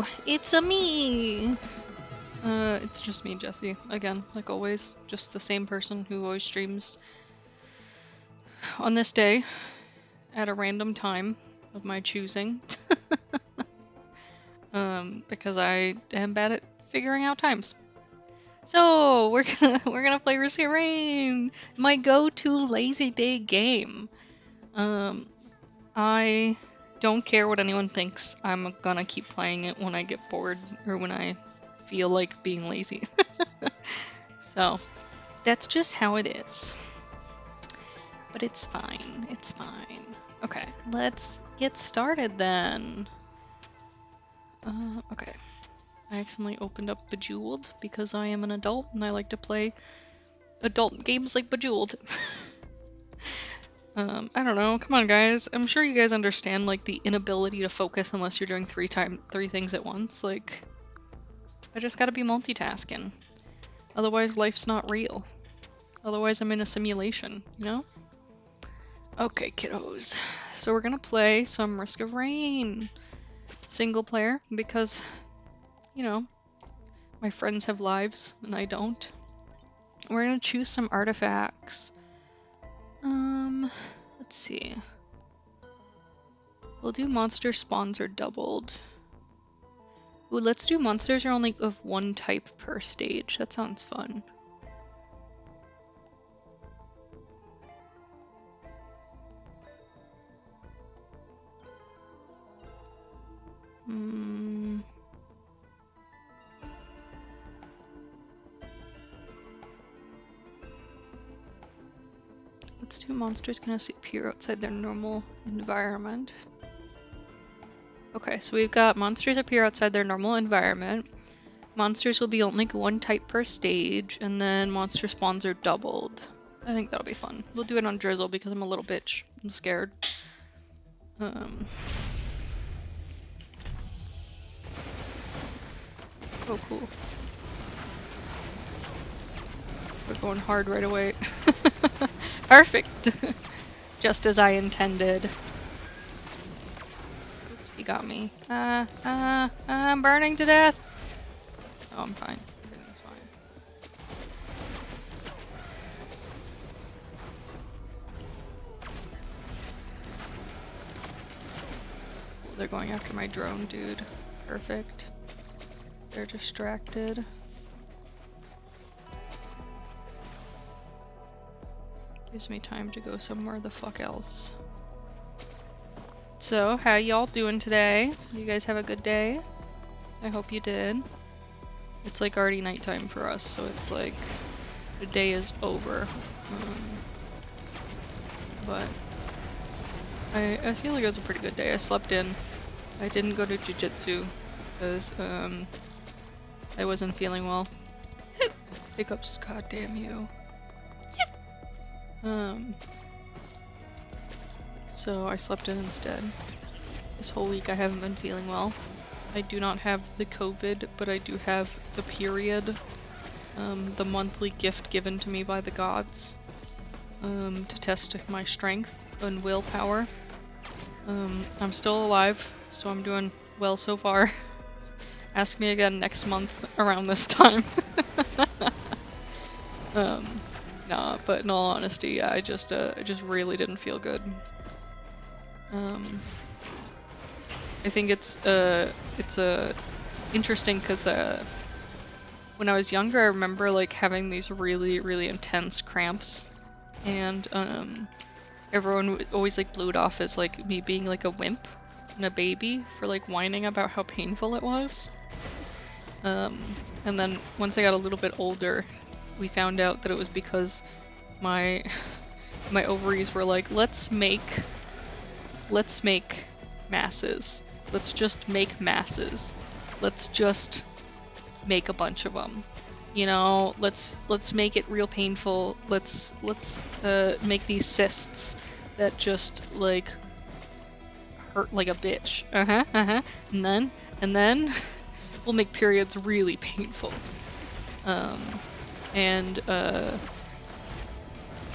Hello, it's a me. It's just me, Jesse. Again, like always, just the same person who always streams on this day at a random time of my choosing. Because I am bad at figuring out times. So we're gonna play Risk of Rain, my go-to lazy day game. I don't care what anyone thinks. I'm gonna keep playing it when I get bored or when I feel like being lazy. So that's just how it is. But it's fine. It's fine. Okay, let's get started then. Okay. I accidentally opened up Bejeweled because I am an adult and I like to play adult games like Bejeweled. I don't know. Come on, guys. I'm sure you guys understand like the inability to focus unless you're doing three things at once. Like, I just gotta be multitasking. Otherwise, life's not real. Otherwise, I'm in a simulation, you know? Okay, kiddos. So we're gonna play some Risk of Rain single player because, you know, my friends have lives and I don't. We're gonna choose some artifacts. Let's see. We'll do monster spawns are doubled. Ooh, let's do monsters are only of one type per stage. That sounds fun. Let's do monsters can appear outside their normal environment. Okay, so we've got monsters appear outside their normal environment. Monsters will be only one type per stage, and then monster spawns are doubled. I think that'll be fun. We'll do it on Drizzle because I'm a little bitch. I'm scared. Oh, cool. We're going hard right away. Perfect! Just as I intended. Oops, he got me. I'm burning to death! Oh, I'm fine. Everything's fine. Oh, they're going after my drone, dude. Perfect. They're distracted. Gives me time to go somewhere the fuck else. So, how y'all doing today? You guys have a good day? I hope you did. It's like already nighttime for us, so it's like the day is over. But I feel like it was a pretty good day. I slept in. I didn't go to jiu-jitsu because I wasn't feeling well. Hiccups, god damn you. So I slept in instead. This whole week I haven't been feeling well. I do not have the COVID, but I do have the period. The monthly gift given to me by the gods. To test my strength and willpower. I'm still alive, so I'm doing well so far. Ask me again next month around this time. Nah, but in all honesty, yeah, I just really didn't feel good. I think it's interesting because when I was younger, I remember like having these really intense cramps, and everyone always like blew it off as like me being like a wimp and a baby for like whining about how painful it was. And then once I got a little bit older, we found out that it was because my ovaries were like, let's make masses. Let's just make masses. Let's just make a bunch of them. You know, let's make it real painful. Let's make these cysts that just like hurt like a bitch. And then we'll make periods really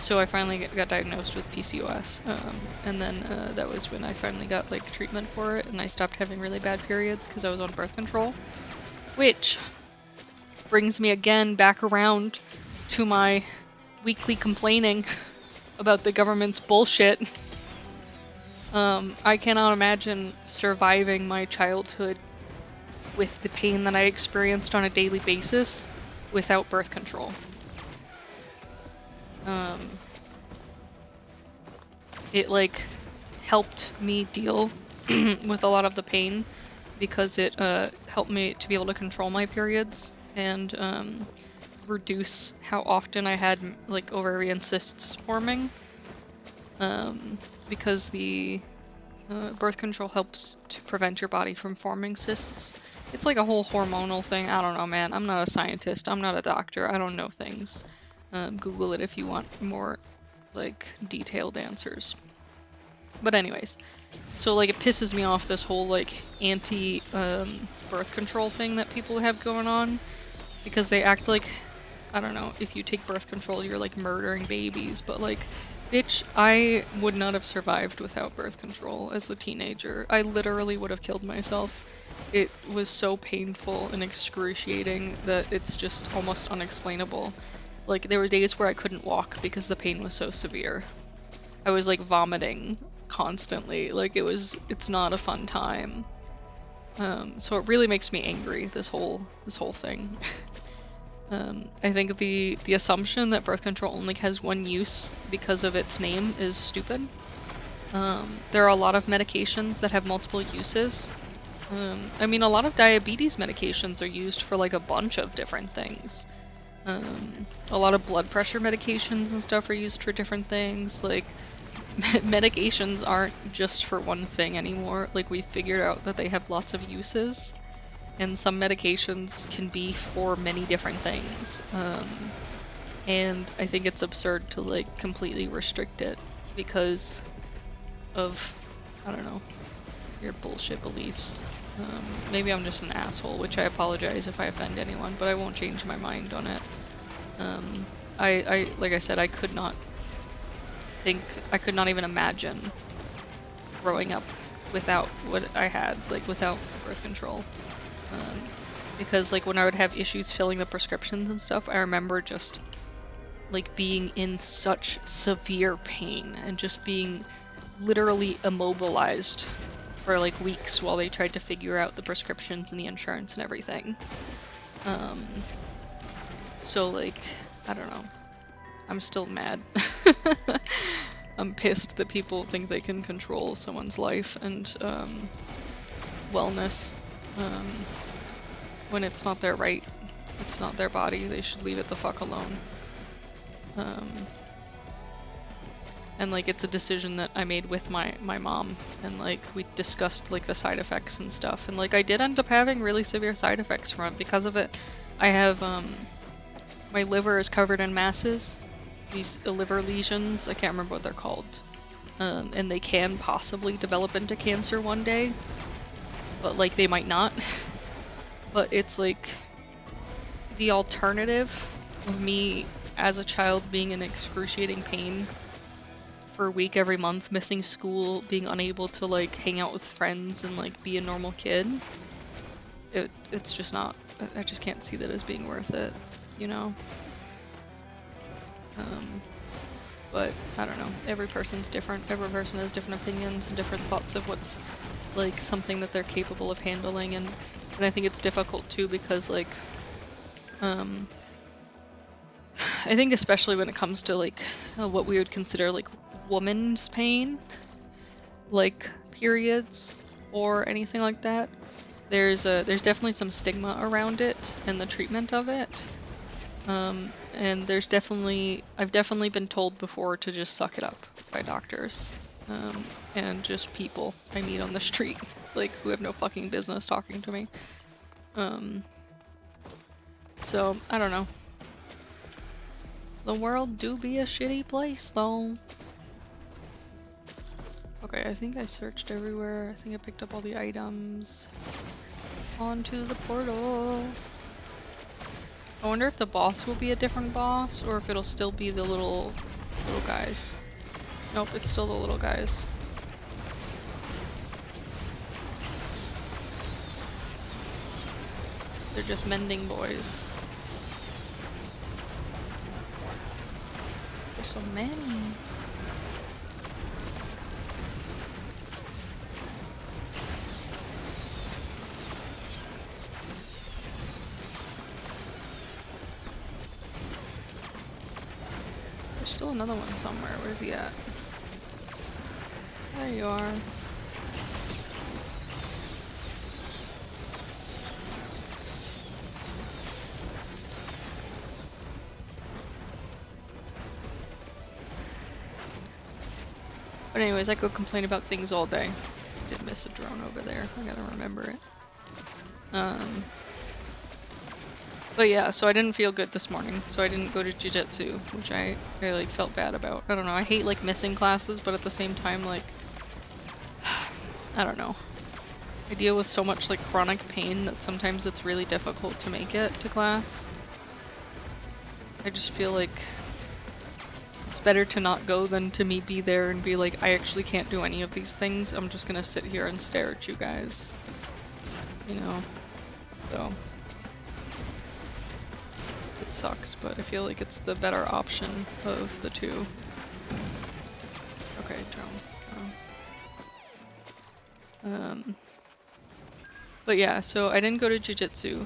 So I finally got diagnosed with PCOS, and then that was when I finally got like treatment for it, and I stopped having really bad periods because I was on birth control, which brings me again back around to my weekly complaining about the government's bullshit. I cannot imagine surviving my childhood with the pain that I experienced on a daily basis without birth control. It like helped me deal with a lot of the pain because it helped me to be able to control my periods and reduce how often I had like ovarian cysts forming. Because the birth control helps to prevent your body from forming cysts. It's like a whole hormonal thing. I don't know, man. I'm not a scientist. I'm not a doctor. I don't know things. Google it if you want more like detailed answers. But anyways, so like it pisses me off, this whole like anti birth control thing that people have going on, because they act like, I don't know, if you take birth control you're like murdering babies, but like, bitch, I would not have survived without birth control as a teenager. I literally would have killed myself. It was so painful and excruciating that it's just almost unexplainable. Like, there were days where I couldn't walk because the pain was so severe. I was like vomiting constantly. Like, it's not a fun time. So it really makes me angry, this whole thing. I think the assumption that birth control only has one use because of its name is stupid. There are a lot of medications that have multiple uses. I mean, a lot of diabetes medications are used for like a bunch of different things. A lot of blood pressure medications and stuff are used for different things. Like, medications aren't just for one thing anymore. Like, we figured out that they have lots of uses. And some medications can be for many different things. And I think it's absurd to like completely restrict it because of, I don't know, your bullshit beliefs. Maybe I'm just an asshole, which I apologize if I offend anyone, but I won't change my mind on it. I like I said, I could not even imagine growing up without what I had, like without birth control. Because like when I would have issues filling the prescriptions and stuff, I remember just like being in such severe pain and just being literally immobilized for like weeks while they tried to figure out the prescriptions and the insurance and everything. So like, I don't know. I'm still mad. I'm pissed that people think they can control someone's life and wellness. When it's not their right, it's not their body, they should leave it the fuck alone. And like, it's a decision that I made with my mom, and like we discussed like the side effects and stuff, and like I did end up having really severe side effects from it. Because of it, I have my liver is covered in masses, these liver lesions, I can't remember what they're called, and they can possibly develop into cancer one day, but like they might not. But it's like the alternative of me as a child being in excruciating pain for a week every month, missing school, being unable to like hang out with friends and like be a normal kid. It's just not, I just can't see that as being worth it, you know? But I don't know, every person's different, every person has different opinions and different thoughts of what's like something that they're capable of handling, and I think it's difficult too because like I think especially when it comes to like what we would consider like woman's pain, like periods or anything like that, there's definitely some stigma around it and the treatment of it. And I've definitely been told before to just suck it up by doctors, and just people I meet on the street, like, who have no fucking business talking to me. So, I don't know. The world do be a shitty place, though. Okay, I think I searched everywhere. I think I picked up all the items. Onto the portal. I wonder if the boss will be a different boss, or if it'll still be the little Little guys. Nope, it's still the little guys. They're just mending boys. There's so many. There's still another one somewhere. Where's he at? There you are. But anyways, I could complain about things all day. Did miss a drone over there. I gotta remember it. But yeah, so I didn't feel good this morning, so I didn't go to jiu-jitsu, which I like felt bad about. I don't know, I hate like missing classes, but at the same time, like, I don't know. I deal with so much like chronic pain that sometimes it's really difficult to make it to class. I just feel like it's better to not go than to me be there and be like, I actually can't do any of these things. I'm just gonna sit here and stare at you guys. You know? So. It sucks, but I feel like it's the better option of the two. Okay, drone. But yeah, so I didn't go to jiu-jitsu,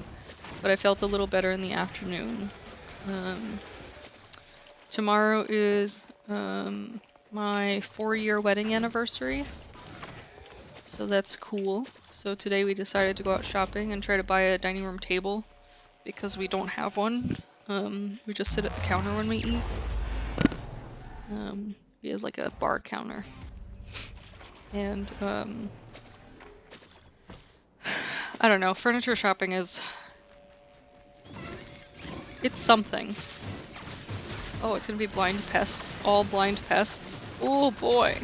but I felt a little better in the afternoon. Tomorrow is my 4-year wedding anniversary, so that's cool. So today we decided to go out shopping and try to buy a dining room table because we don't have one. We just sit at the counter when we eat. We have like a bar counter. And I don't know, furniture shopping is... it's something. Oh, it's gonna be blind pests. All blind pests. Oh boy.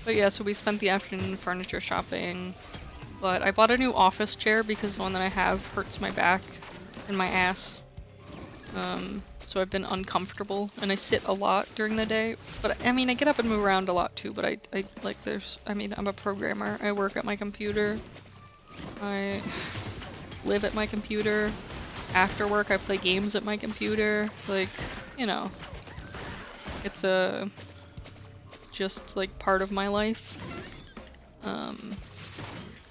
But yeah, so we spent the afternoon furniture shopping. But I bought a new office chair because the one that I have hurts my back and my ass. So I've been uncomfortable and I sit a lot during the day. But I mean, I get up and move around a lot too, but I like I'm a programmer. I work at my computer. I live at my computer. After work, I play games at my computer. Like, you know, it's just like part of my life.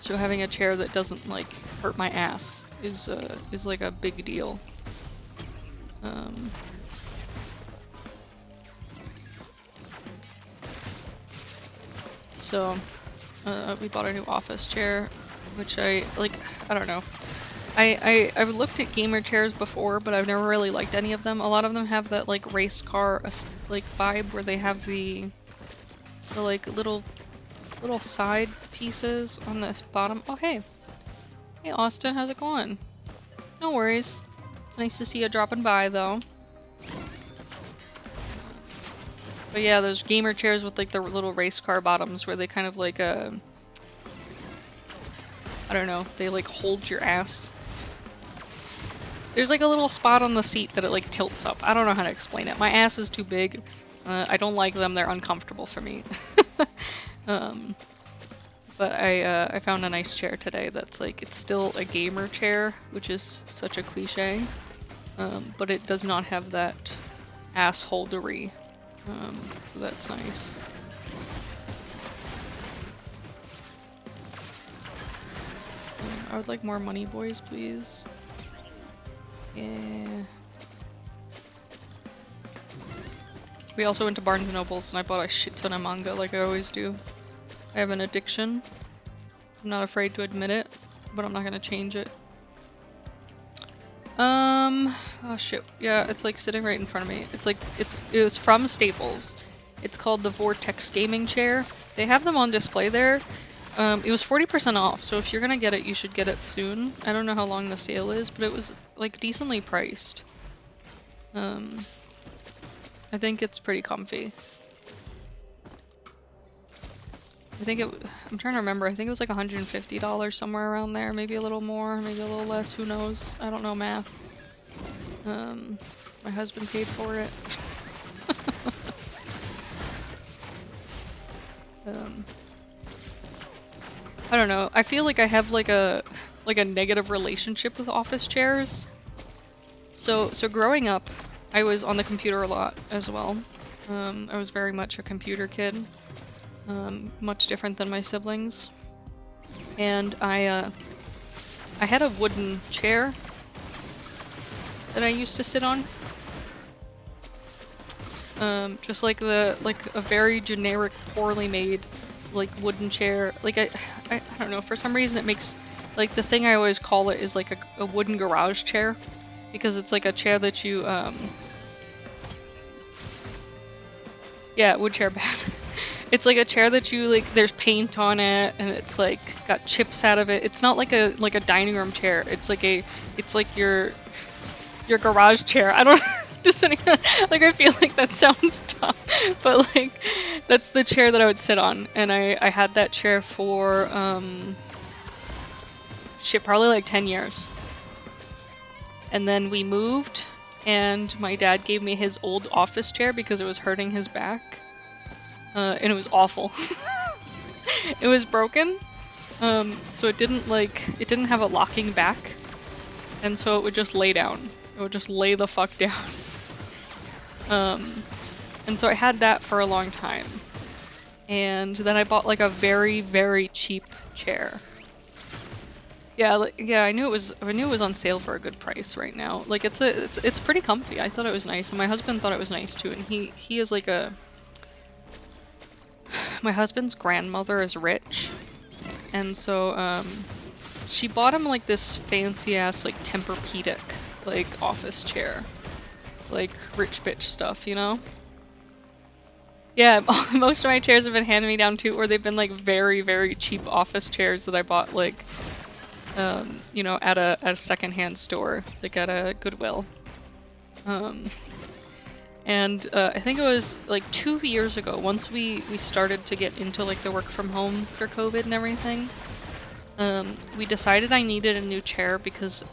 So having a chair that doesn't like hurt my ass is like a big deal. So we bought a new office chair, which I don't know. I've looked at gamer chairs before, but I've never really liked any of them. A lot of them have that like race car like vibe where they have the like little side pieces on this bottom. Oh hey Austin, how's it going? No worries. It's nice to see you dropping by though. But yeah, those gamer chairs with like the little race car bottoms where they kind of like I don't know, they like hold your ass. There's like a little spot on the seat that it like tilts up. I don't know how to explain it. My ass is too big. I don't like them. They're uncomfortable for me. But I found a nice chair today that's like, it's still a gamer chair, which is such a cliche, but it does not have that ass holdery, so that's nice. I would like more money, boys, please. Yeah. We also went to Barnes & Nobles and I bought a shit ton of manga like I always do. I have an addiction. I'm not afraid to admit it, but I'm not gonna change it. Oh shit. Yeah, it's like sitting right in front of me. It's like, it was from Staples. It's called the Vortex Gaming Chair. They have them on display there. It was 40% off, so if you're gonna get it, you should get it soon. I don't know how long the sale is, but it was like decently priced. I think it's pretty comfy. I think I'm trying to remember, I think it was like $150 somewhere around there, maybe a little more, maybe a little less, who knows? I don't know math. My husband paid for it. I don't know, I feel like I have like a negative relationship with office chairs. So growing up, I was on the computer a lot as well. I was very much a computer kid. Much different than my siblings. And I had a wooden chair that I used to sit on. Just like a very generic, poorly made, like wooden chair. Like I don't know, for some reason it makes, like the thing I always call it is like a wooden garage chair, because it's like a chair that you yeah, wood chair bad. It's like a chair that you like, there's paint on it and it's like got chips out of it. It's not like a dining room chair. It's like your garage chair. I don't just like, I feel like that sounds dumb, but like that's the chair that I would sit on, and I had that chair for shit, probably like 10 years. And then we moved and my dad gave me his old office chair because it was hurting his back. And it was awful. It was broken, so it didn't have a locking back, and so it would just lay down. It would just lay the fuck down. And so I had that for a long time, and then I bought like a very, very cheap chair. Yeah, yeah, I knew it was on sale for a good price right now. Like it's pretty comfy. I thought it was nice, and my husband thought it was nice too. And he is like my husband's grandmother is rich, and so she bought him like this fancy ass like Tempur-Pedic like office chair, like rich bitch stuff, you know? Yeah, most of my chairs have been handed me down too, or they've been like very, very cheap office chairs that I bought like you know, at a secondhand store, like at a Goodwill. And I think it was like 2 years ago, once we started to get into like the work from home for COVID and everything, we decided I needed a new chair because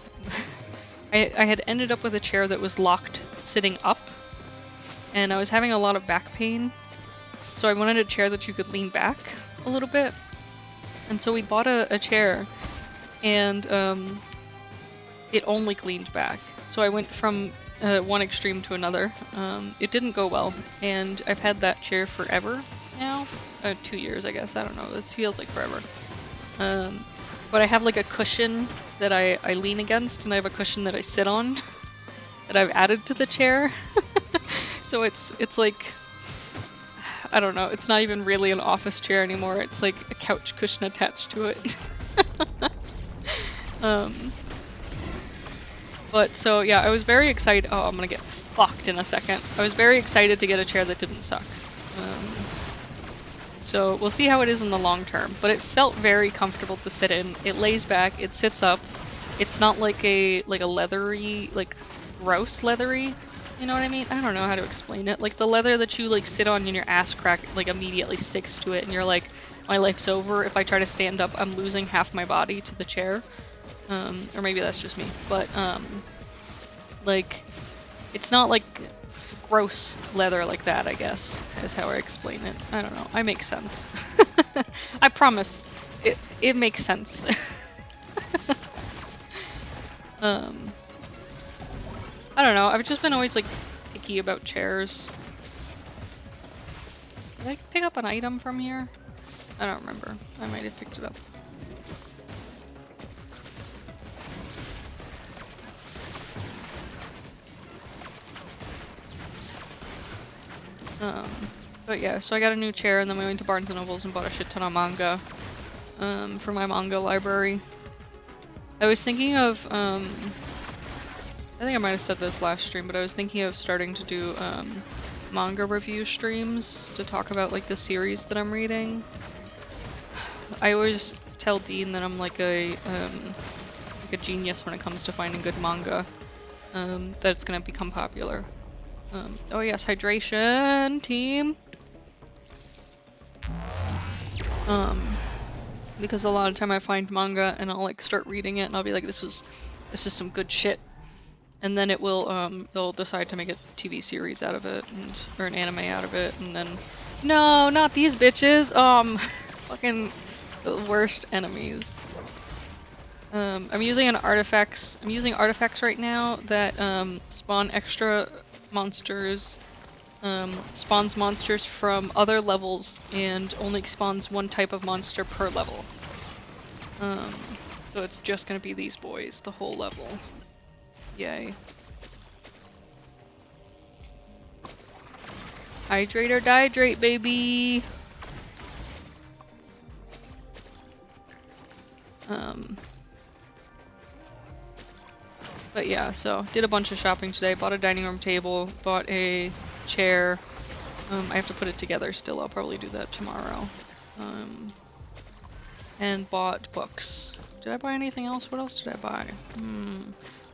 I had ended up with a chair that was locked sitting up, and I was having a lot of back pain, so I wanted a chair that you could lean back a little bit. And so we bought a chair, and it only leaned back. So I went from one extreme to another. It didn't go well, and I've had that chair forever now. 2 years, I guess. I don't know. It feels like forever. But I have like a cushion that I lean against, and I have a cushion that I sit on that I've added to the chair. So it's like, I don't know. It's not even really an office chair anymore. It's like a couch cushion attached to it. But so yeah, I was very excited. Oh, I'm gonna get fucked in a second. I was very excited to get a chair that didn't suck. So we'll see how it is in the long term, but it felt very comfortable to sit in. It lays back, it sits up. It's not like a leathery, like gross leathery, you know what I mean? I don't know how to explain it. Like the leather that you like sit on and your ass crack like immediately sticks to it and you're like, my life's over. If I try to stand up, I'm losing half my body to the chair. Or maybe that's just me, but like it's not like gross leather like that, I guess, is how I explain it. I don't know. I make sense. I promise. It makes sense. I don't know. I've just been always like picky about chairs. Did I pick up an item from here? I don't remember. I might have picked it up. But yeah, so I got a new chair, and then we went to Barnes & Nobles and bought a shit ton of manga for my manga library. I was thinking of, I think I might have said this last stream, but I was thinking of starting to do manga review streams to talk about like the series that I'm reading. I always tell Dean that I'm like a genius when it comes to finding good manga, that it's gonna become popular. Oh yes, hydration, team. Because a lot of time I find manga and I'll like start reading it and I'll be like, this is some good shit. And then it will, they'll decide to make a TV series out of it, or an anime out of it, and then, no, not these bitches, fucking the worst enemies. I'm using artifacts right now that, spawn extra monsters, spawns monsters from other levels, and only spawns one type of monster per level. So it's just gonna be these boys, the whole level. Yay. Hydrate or dihydrate, baby! But yeah, so did a bunch of shopping today. Bought a dining room table, bought a chair. I have to put it together still. I'll probably do that tomorrow. And bought books. Did I buy anything else? What else did I buy?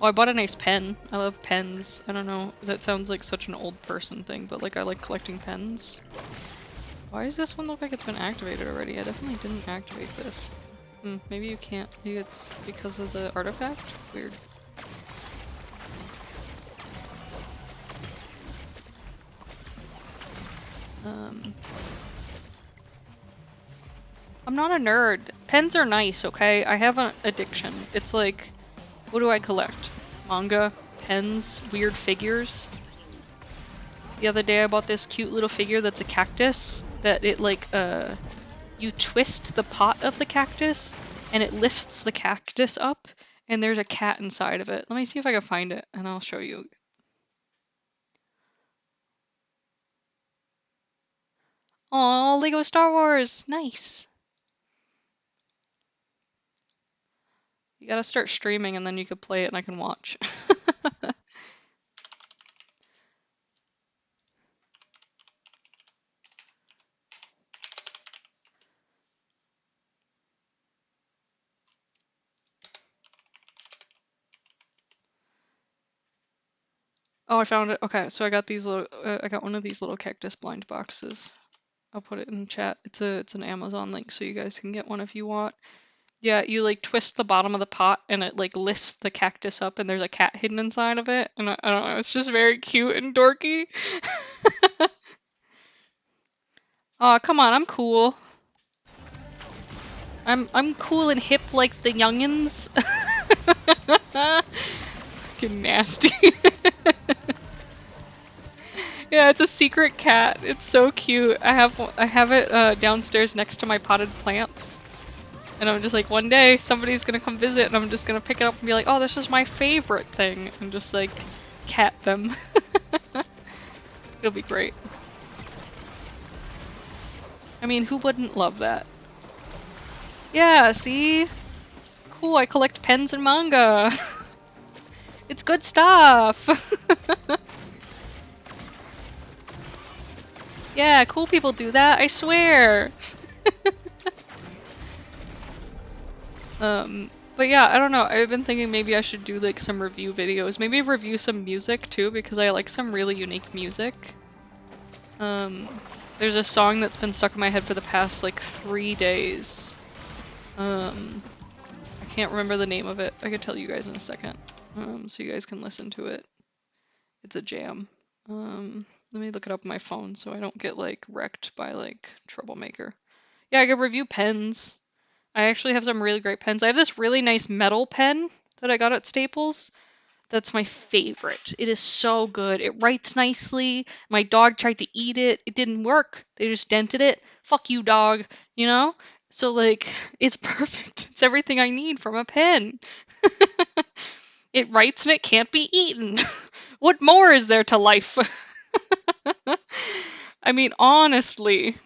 Oh, I bought a nice pen. I love pens. I don't know. That sounds like such an old person thing, but like I like collecting pens. Why does this one look like it's been activated already? I definitely didn't activate this. Maybe you can't. Maybe it's because of the artifact? Weird. I'm not a nerd. Pens are nice, okay? I have an addiction. It's like, what do I collect? Manga, pens, weird figures. The other day I bought this cute little figure that's a cactus that it like, you twist the pot of the cactus and it lifts the cactus up and there's a cat inside of it. Let me see if I can find it and I'll show you. Aw, Lego Star Wars! Nice! You gotta start streaming and then you could play it and I can watch. Oh, I found it. Okay, so I got these little, I got one of these little cactus blind boxes. I'll put it in chat. It's an Amazon link, so you guys can get one if you want. Yeah, you like twist the bottom of the pot and it like lifts the cactus up and there's a cat hidden inside of it. And I don't know, it's just very cute and dorky. Aw, come on, I'm cool. I'm cool and hip like the youngins. Fucking nasty. Yeah, it's a secret cat. It's so cute. I have it downstairs next to my potted plants. And I'm just like, one day somebody's gonna come visit and I'm just gonna pick it up and be like, oh, this is my favorite thing. And just like cat them. It'll be great. I mean, who wouldn't love that? Yeah, see? Cool, I collect pens and manga. It's good stuff. Yeah, cool people do that, I swear. But yeah, I don't know. I've been thinking maybe I should do like some review videos. Maybe review some music too, because I like some really unique music. There's a song that's been stuck in my head for the past like 3 days. I can't remember the name of it. I could tell you guys in a second. So you guys can listen to it. It's a jam. Let me look it up on my phone so I don't get like wrecked by like Troublemaker. Yeah, I could review pens. I actually have some really great pens. I have this really nice metal pen that I got at Staples. That's my favorite. It is so good. It writes nicely. My dog tried to eat it. It didn't work. They just dented it. Fuck you, dog. You know? So like, it's perfect. It's everything I need from a pen. It writes and it can't be eaten. What more is there to life? I mean, honestly,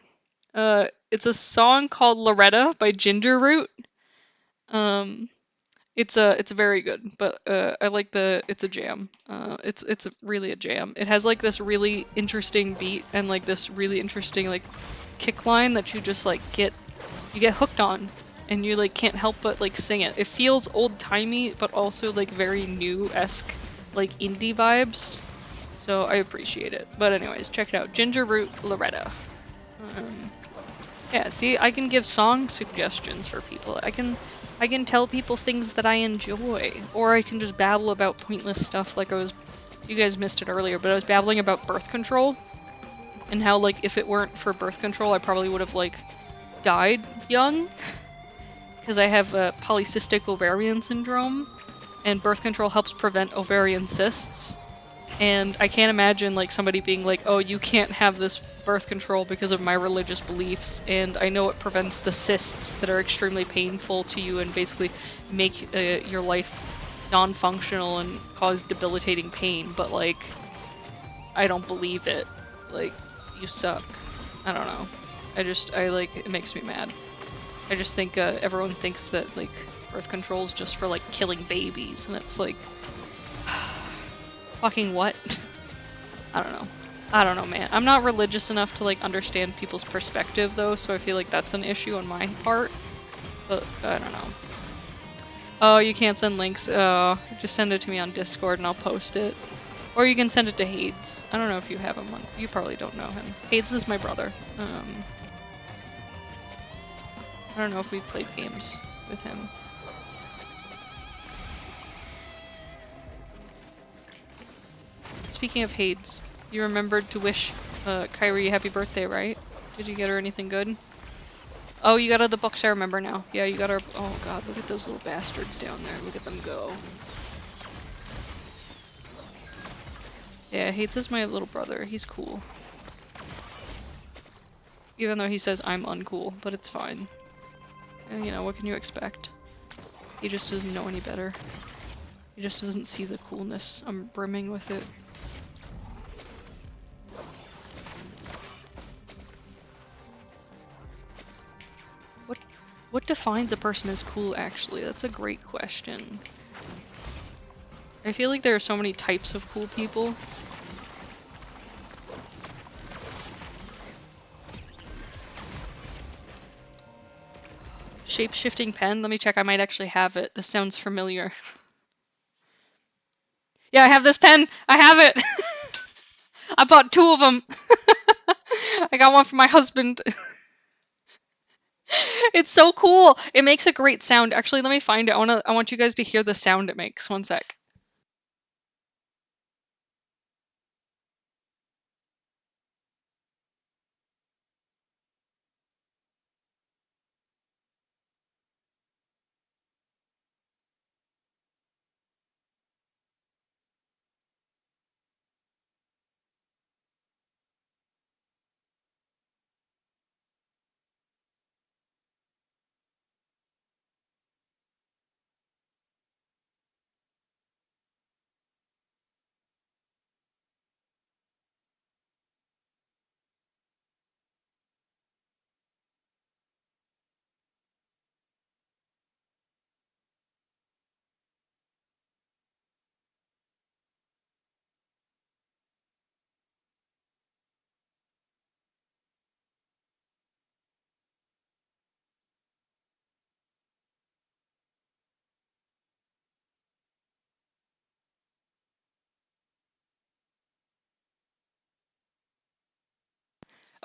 it's a song called Loretta by Ginger Root. It's very good, but I like it's a jam. It's really a jam. It has like this really interesting beat and like this really interesting like kick line that you just like get hooked on, and you like can't help but like sing it. It feels old-timey, but also like very new-esque, like indie vibes. So I appreciate it. But anyways, check it out. Ginger Root Loretta. Yeah, see, I can give song suggestions for people. I can tell people things that I enjoy. Or I can just babble about pointless stuff like you guys missed it earlier, but I was babbling about birth control. And how, like, if it weren't for birth control, I probably would have, like, died young. Because I have polycystic ovarian syndrome. And birth control helps prevent ovarian cysts. And I can't imagine, like, somebody being like, oh, you can't have this birth control because of my religious beliefs, and I know it prevents the cysts that are extremely painful to you and basically make your life non-functional and cause debilitating pain, but, like, I don't believe it. Like, you suck. I don't know. It makes me mad. I just think everyone thinks that, like, birth control is just for, like, killing babies, and it's like... Fucking what? I don't know. I don't know, man. I'm not religious enough to, like, understand people's perspective, though, so I feel like that's an issue on my part. But, I don't know. Oh, you can't send links. Just send it to me on Discord and I'll post it. Or you can send it to Hades. I don't know if you have him on. You probably don't know him. Hades is my brother. I don't know if we've played games with him. Speaking of Hades, you remembered to wish Kyrie happy birthday, right? Did you get her anything good? Oh, you got her the books, I remember now. Yeah, you got her. Oh god, look at those little bastards down there. Look at them go. Yeah, Hades is my little brother. He's cool. Even though he says I'm uncool, but it's fine. And, you know, what can you expect? He just doesn't know any better. He just doesn't see the coolness. I'm brimming with it. What defines a person as cool, actually? That's a great question. I feel like there are so many types of cool people. Shape-shifting pen? Let me check. I might actually have it. This sounds familiar. Yeah, I have this pen! I have it! I bought 2 of them! I got one for my husband. It's so cool! It makes a great sound. Actually, let me find it. I want you guys to hear the sound it makes. One sec.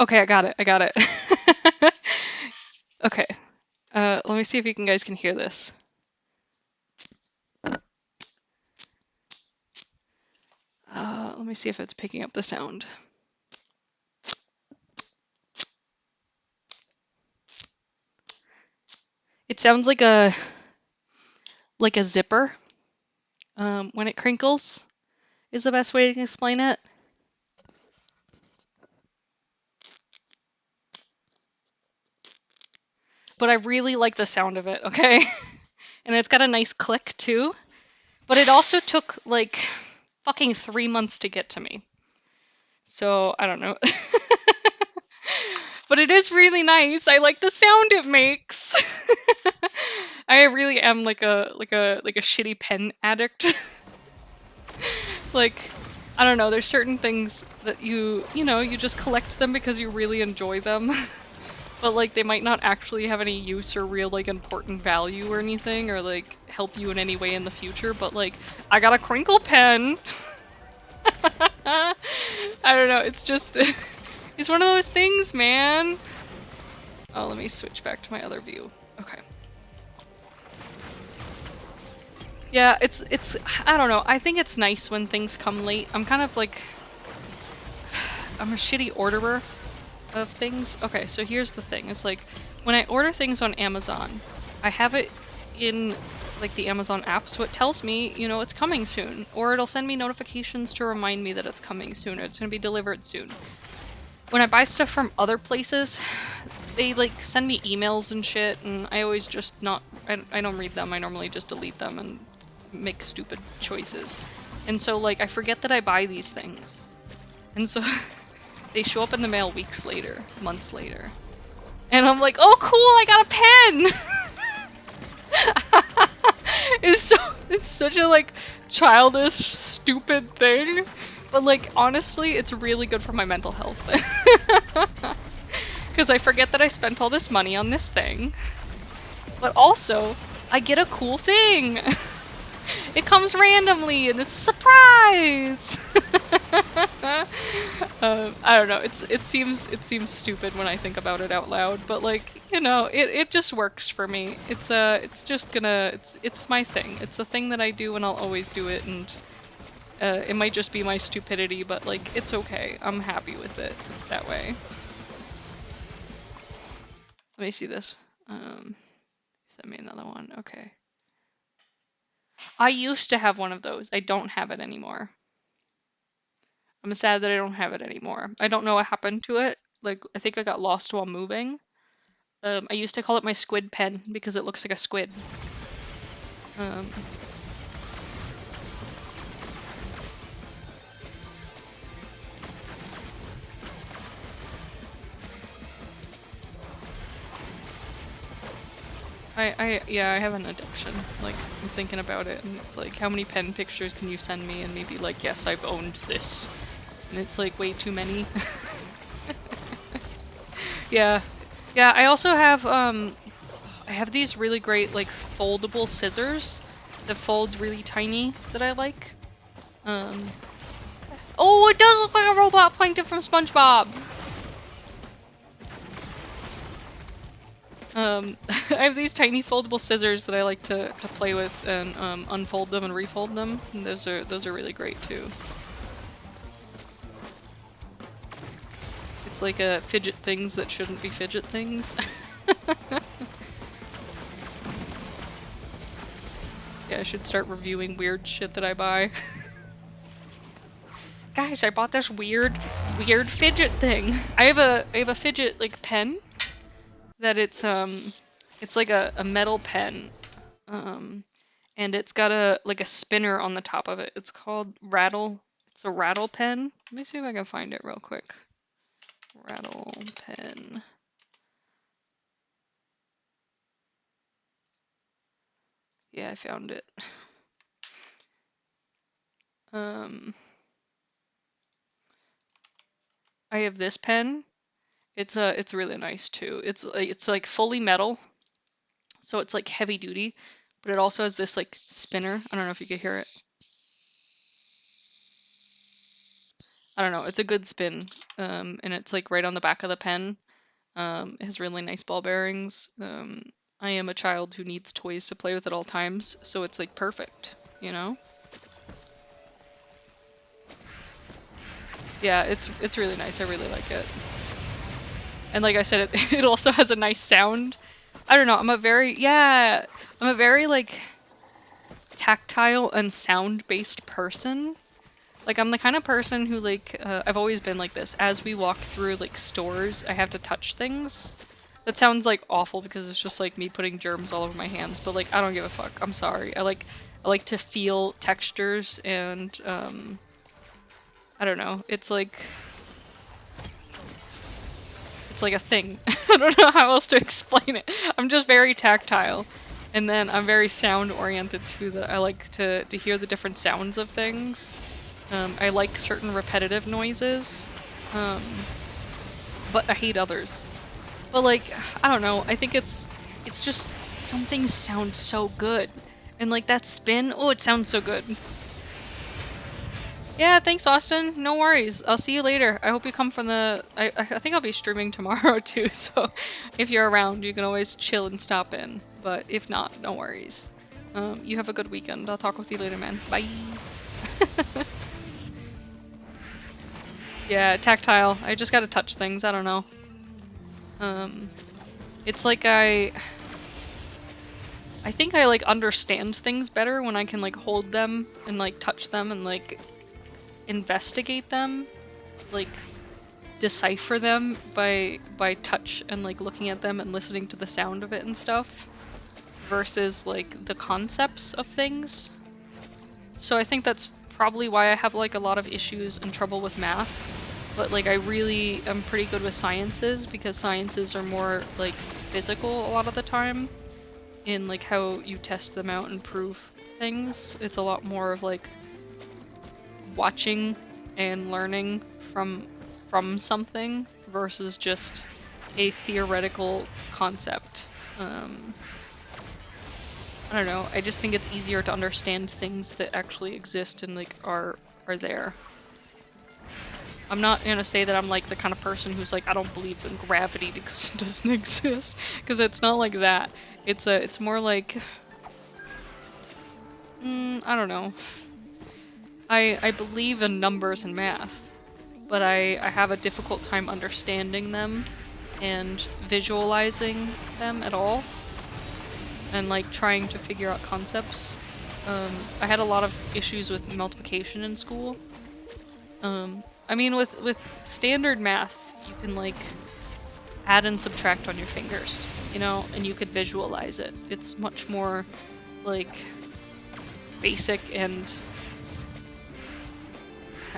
Okay, I got it. I got it. Okay. Let me see if you guys can hear this. Let me see if it's picking up the sound. It sounds like a zipper. When it crinkles is the best way to explain it. But I really like the sound of it, okay? And it's got a nice click too. But it also took like fucking 3 months to get to me. So I don't know. But it is really nice. I like the sound it makes. I really am like a shitty pen addict. Like, I don't know, there's certain things that you know, you just collect them because you really enjoy them. But like they might not actually have any use or real like important value or anything, or like help you in any way in the future, but like I got a crinkle pen. I don't know, it's just it's one of those things, man. Oh, let me switch back to my other view. Okay. Yeah, it's I don't know. I think it's nice when things come late. I'm kind of like I'm a shitty orderer of things. Okay, so here's the thing. It's like when I order things on Amazon, I have it in like the Amazon app, so it tells me, you know, it's coming soon, or it'll send me notifications to remind me that it's coming soon, or it's gonna be delivered soon. When I buy stuff from other places, they like send me emails and shit, and I always just I don't read them. I normally just delete them and make stupid choices. And so like I forget that I buy these things. And so they show up in the mail weeks later, months later. And I'm like, oh cool, I got a pen! It's such a like childish, stupid thing. But like honestly, it's really good for my mental health. Because I forget that I spent all this money on this thing. But also, I get a cool thing! It comes randomly and it's a surprise! I don't know, it seems stupid when I think about it out loud, but like, you know, it just works for me. It's my thing. It's a thing that I do and I'll always do it, and it might just be my stupidity, but like, it's okay. I'm happy with it that way. Let me see this. Send me another one. Okay. I used to have one of those. I don't have it anymore. I'm sad that I don't have it anymore. I don't know what happened to it. Like, I think I got lost while moving. I used to call it my squid pen because it looks like a squid. Yeah, I have an addiction. Like, I'm thinking about it, and it's like, how many pen pictures can you send me? And maybe like, yes, I've owned this. And it's like way too many. Yeah. Yeah, I also have, I have these really great, like, foldable scissors that fold really tiny that I like. Oh, it does look like a robot plankton from SpongeBob! I have these tiny foldable scissors that I like to play with and unfold them and refold them. And those are really great too. It's like fidget things that shouldn't be fidget things. Yeah, I should start reviewing weird shit that I buy. Guys, I bought this weird fidget thing. I have a fidget like pen that it's like a metal pen. And it's got a spinner on the top of it. It's called Rattle. It's a rattle pen. Let me see if I can find it real quick. Rattle pen. Yeah, I found it. I have this pen. It's really nice too. It's like fully metal, so it's like heavy duty, but it also has this like spinner. I don't know if you can hear it. I don't know. It's a good spin, and it's like right on the back of the pen. It has really nice ball bearings. I am a child who needs toys to play with at all times, so it's like perfect, you know? Yeah, it's really nice. I really like it. And like I said, it also has a nice sound. I don't know, I'm a very like tactile and sound-based person. Like, I'm the kind of person who like, I've always been like this. As we walk through like stores, I have to touch things. That sounds like awful because it's just like me putting germs all over my hands, but like, I don't give a fuck. I'm sorry. I like to feel textures and, I don't know. It's like a thing. I don't know how else to explain it. I'm just very tactile. And then I'm very sound oriented too, that I like to hear the different sounds of things. I like certain repetitive noises, but I hate others. But like, I don't know, I think it's just, some things sound so good. And like that spin, oh, it sounds so good. Yeah, thanks, Austin. No worries. I'll see you later. I hope you come from the. I think I'll be streaming tomorrow too. So if you're around, you can always chill and stop in. But if not, no worries. You have a good weekend. I'll talk with you later, man. Bye. Yeah, tactile. I just gotta touch things. I don't know. It's like I think I like understand things better when I can like hold them and like touch them and like investigate them, like decipher them by touch and like looking at them and listening to the sound of it and stuff, versus like the concepts of things. So I think that's probably why I have like a lot of issues and trouble with math. But like I really am pretty good with sciences, because sciences are more like physical a lot of the time in like how you test them out and prove things. It's a lot more of like watching and learning from something versus just a theoretical concept. I don't know, I just think it's easier to understand things that actually exist and like are there. I'm not gonna say that I'm like the kind of person who's like, I don't believe in gravity because it doesn't exist, because it's not like that. It's more like, I don't know. I believe in numbers and math, but I have a difficult time understanding them and visualizing them at all, and like trying to figure out concepts. I had a lot of issues with multiplication in school. I mean, with standard math, you can like add and subtract on your fingers, you know, and you could visualize it. It's much more like basic and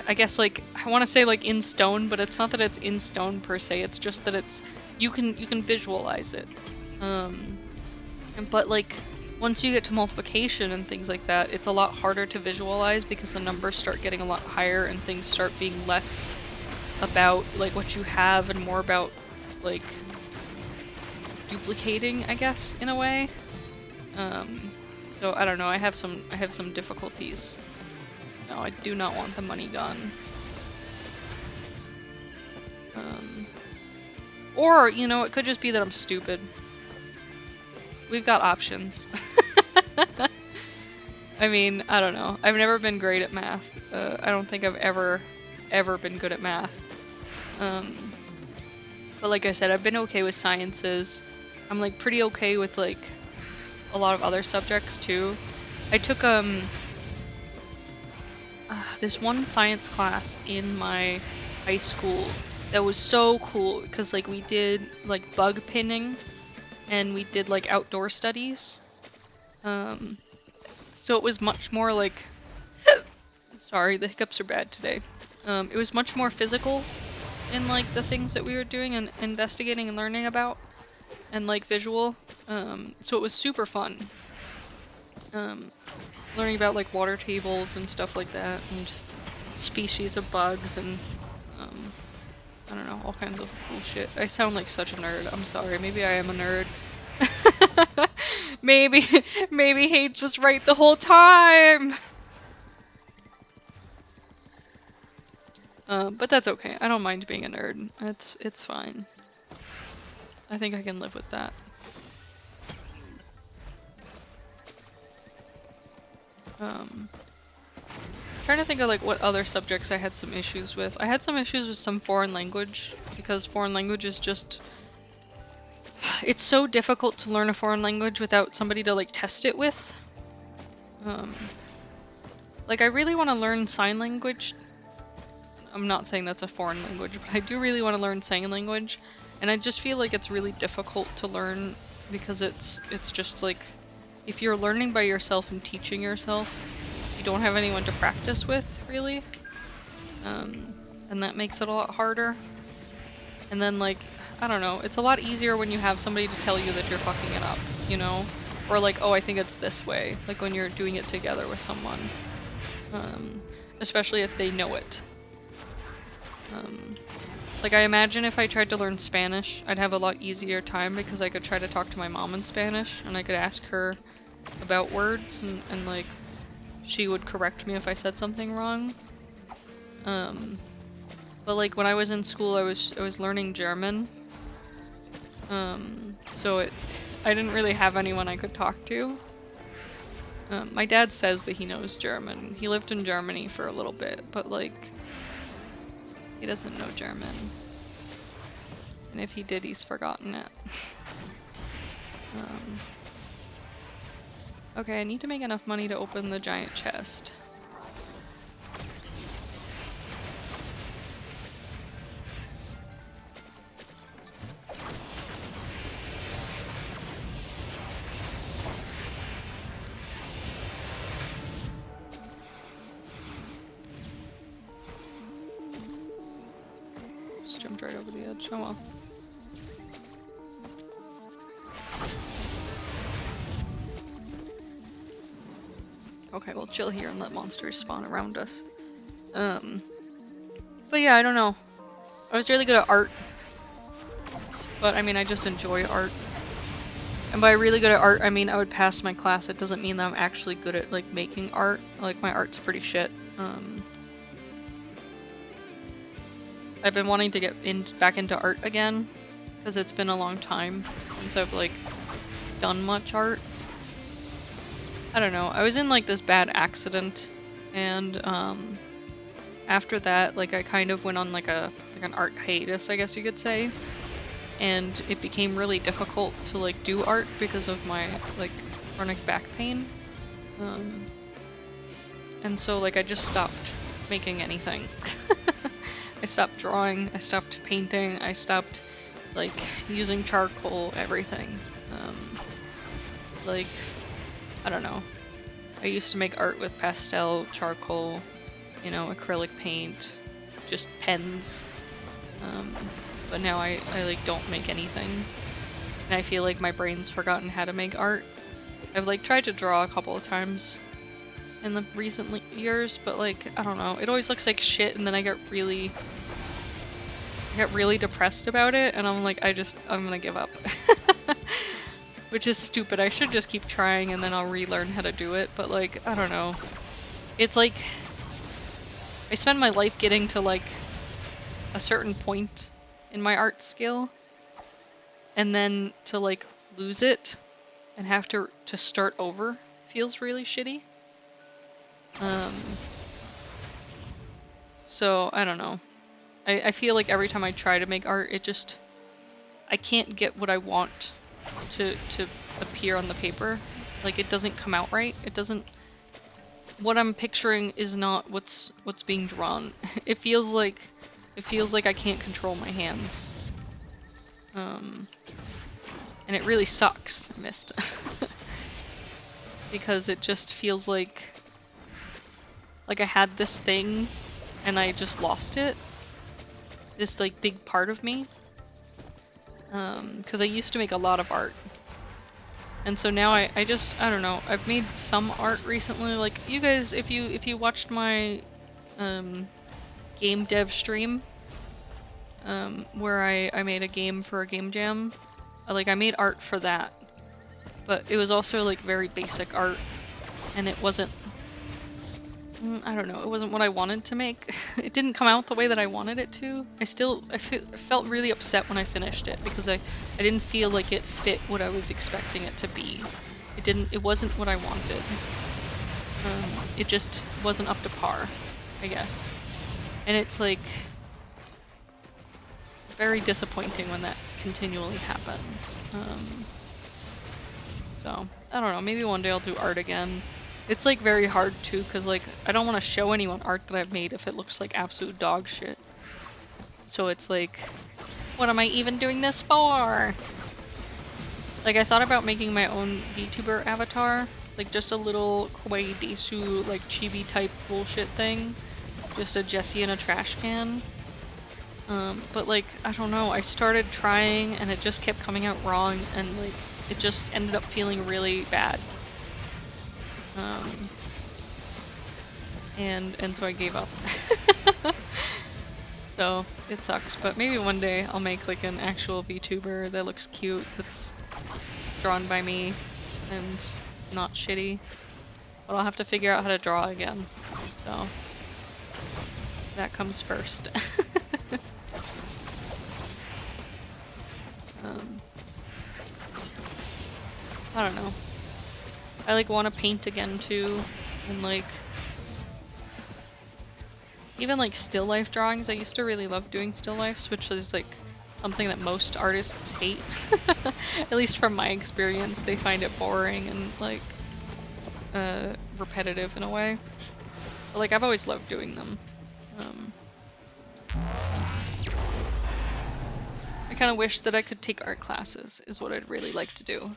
I guess like I want to say like in stone, but it's not that it's in stone per se. It's just that it's you can visualize it. But like once you get to multiplication and things like that, it's a lot harder to visualize because the numbers start getting a lot higher and things start being less about like what you have and more about like duplicating, I guess, in a way. So I don't know, I have some difficulties. No, I do not want the money gun. Or, you know, it could just be that I'm stupid. We've got options. I mean, I don't know. I've never been great at math. I don't think I've ever been good at math. But like I said, I've been okay with sciences. I'm like pretty okay with like a lot of other subjects too. I took this one science class in my high school that was so cool because like we did like bug pinning and we did like outdoor studies. So it was much more like sorry, the hiccups are bad today. It was much more physical in like the things that we were doing and investigating and learning about, and like visual. So it was super fun. Learning about like water tables and stuff like that, and species of bugs, and I don't know, all kinds of cool shit. I sound like such a nerd. I'm sorry. Maybe I am a nerd. maybe Hades was right the whole time. But that's okay. I don't mind being a nerd. It's fine. I think I can live with that. Trying to think of like what other subjects I had some issues with. I had some issues with some foreign language because foreign language is just, it's so difficult to learn a foreign language without somebody to like test it with. Like I really want to learn sign language. I'm not saying that's a foreign language, but I do really want to learn sign language, and I just feel like it's really difficult to learn because it's just like if you're learning by yourself and teaching yourself, you don't have anyone to practice with, really. And that makes it a lot harder. And then, like, I don't know, it's a lot easier when you have somebody to tell you that you're fucking it up, you know? Or like, oh, I think it's this way. Like when you're doing it together with someone. Especially if they know it. Like I imagine if I tried to learn Spanish, I'd have a lot easier time because I could try to talk to my mom in Spanish and I could ask her about words and like she would correct me if I said something wrong. But like when I was in school, I was learning German. So I didn't really have anyone I could talk to. My dad says that he knows German. He lived in Germany for a little bit, but like he doesn't know German. And if he did, he's forgotten it. Okay, I need to make enough money to open the giant chest. Just jumped right over the edge. Oh well. Okay, we'll chill here and let monsters spawn around us. But yeah, I don't know. I was really good at art. But I mean, I just enjoy art. And by really good at art, I mean I would pass my class. It doesn't mean that I'm actually good at like making art. Like my art's pretty shit. I've been wanting to get back into art again because it's been a long time since I've like done much art. I don't know. I was in like this bad accident, and after that, like I kind of went on like an art hiatus, I guess you could say. And it became really difficult to like do art because of my like chronic back pain. And so like I just stopped making anything. I stopped drawing, I stopped painting, I stopped like using charcoal, everything. Like, I don't know. I used to make art with pastel, charcoal, you know, acrylic paint, just pens. But now I like don't make anything. And I feel like my brain's forgotten how to make art. I've like tried to draw a couple of times in the recent years, but like, I don't know. It always looks like shit, and then I get really depressed about it, and I'm like, I'm gonna give up. Which is stupid. I should just keep trying and then I'll relearn how to do it, but like, I don't know. It's like, I spend my life getting to like a certain point in my art skill, and then to like lose it and have to start over feels really shitty. So I don't know. I feel like every time I try to make art, I can't get what I want to appear on the paper. Like it doesn't come out right. What I'm picturing is not what's being drawn. It feels like I can't control my hands. And it really sucks. I missed. Because it just feels like I had this thing and I just lost it. This like big part of me. Because I used to make a lot of art. And so now I don't know, I've made some art recently. Like you guys, if you watched my game dev stream, where I made a game for a game jam, like I made art for that. But it was also like very basic art, and it wasn't, I don't know, it wasn't what I wanted to make. It didn't come out the way that I wanted it to. I felt really upset when I finished it because I didn't feel like it fit what I was expecting it to be. It wasn't what I wanted. It just wasn't up to par, I guess. And it's like very disappointing when that continually happens. So, I don't know, maybe one day I'll do art again. It's like very hard too, because like I don't want to show anyone art that I've made if it looks like absolute dog shit. So it's like, what am I even doing this for? Like I thought about making my own VTuber avatar, like just a little kawaii desu, like chibi type bullshit thing. Just a Jessie in a trash can. But like, I don't know, I started trying and it just kept coming out wrong, and like it just ended up feeling really bad. And so I gave up. So it sucks, but maybe one day I'll make like an actual VTuber that looks cute, that's drawn by me and not shitty. But I'll have to figure out how to draw again. So That comes first. I don't know. I like want to paint again too, and like even like still life drawings. I used to really love doing still lifes, which is like something that most artists hate. At least from my experience, they find it boring and like repetitive in a way. But like I've always loved doing them. I kind of wish that I could take art classes is what I'd really like to do,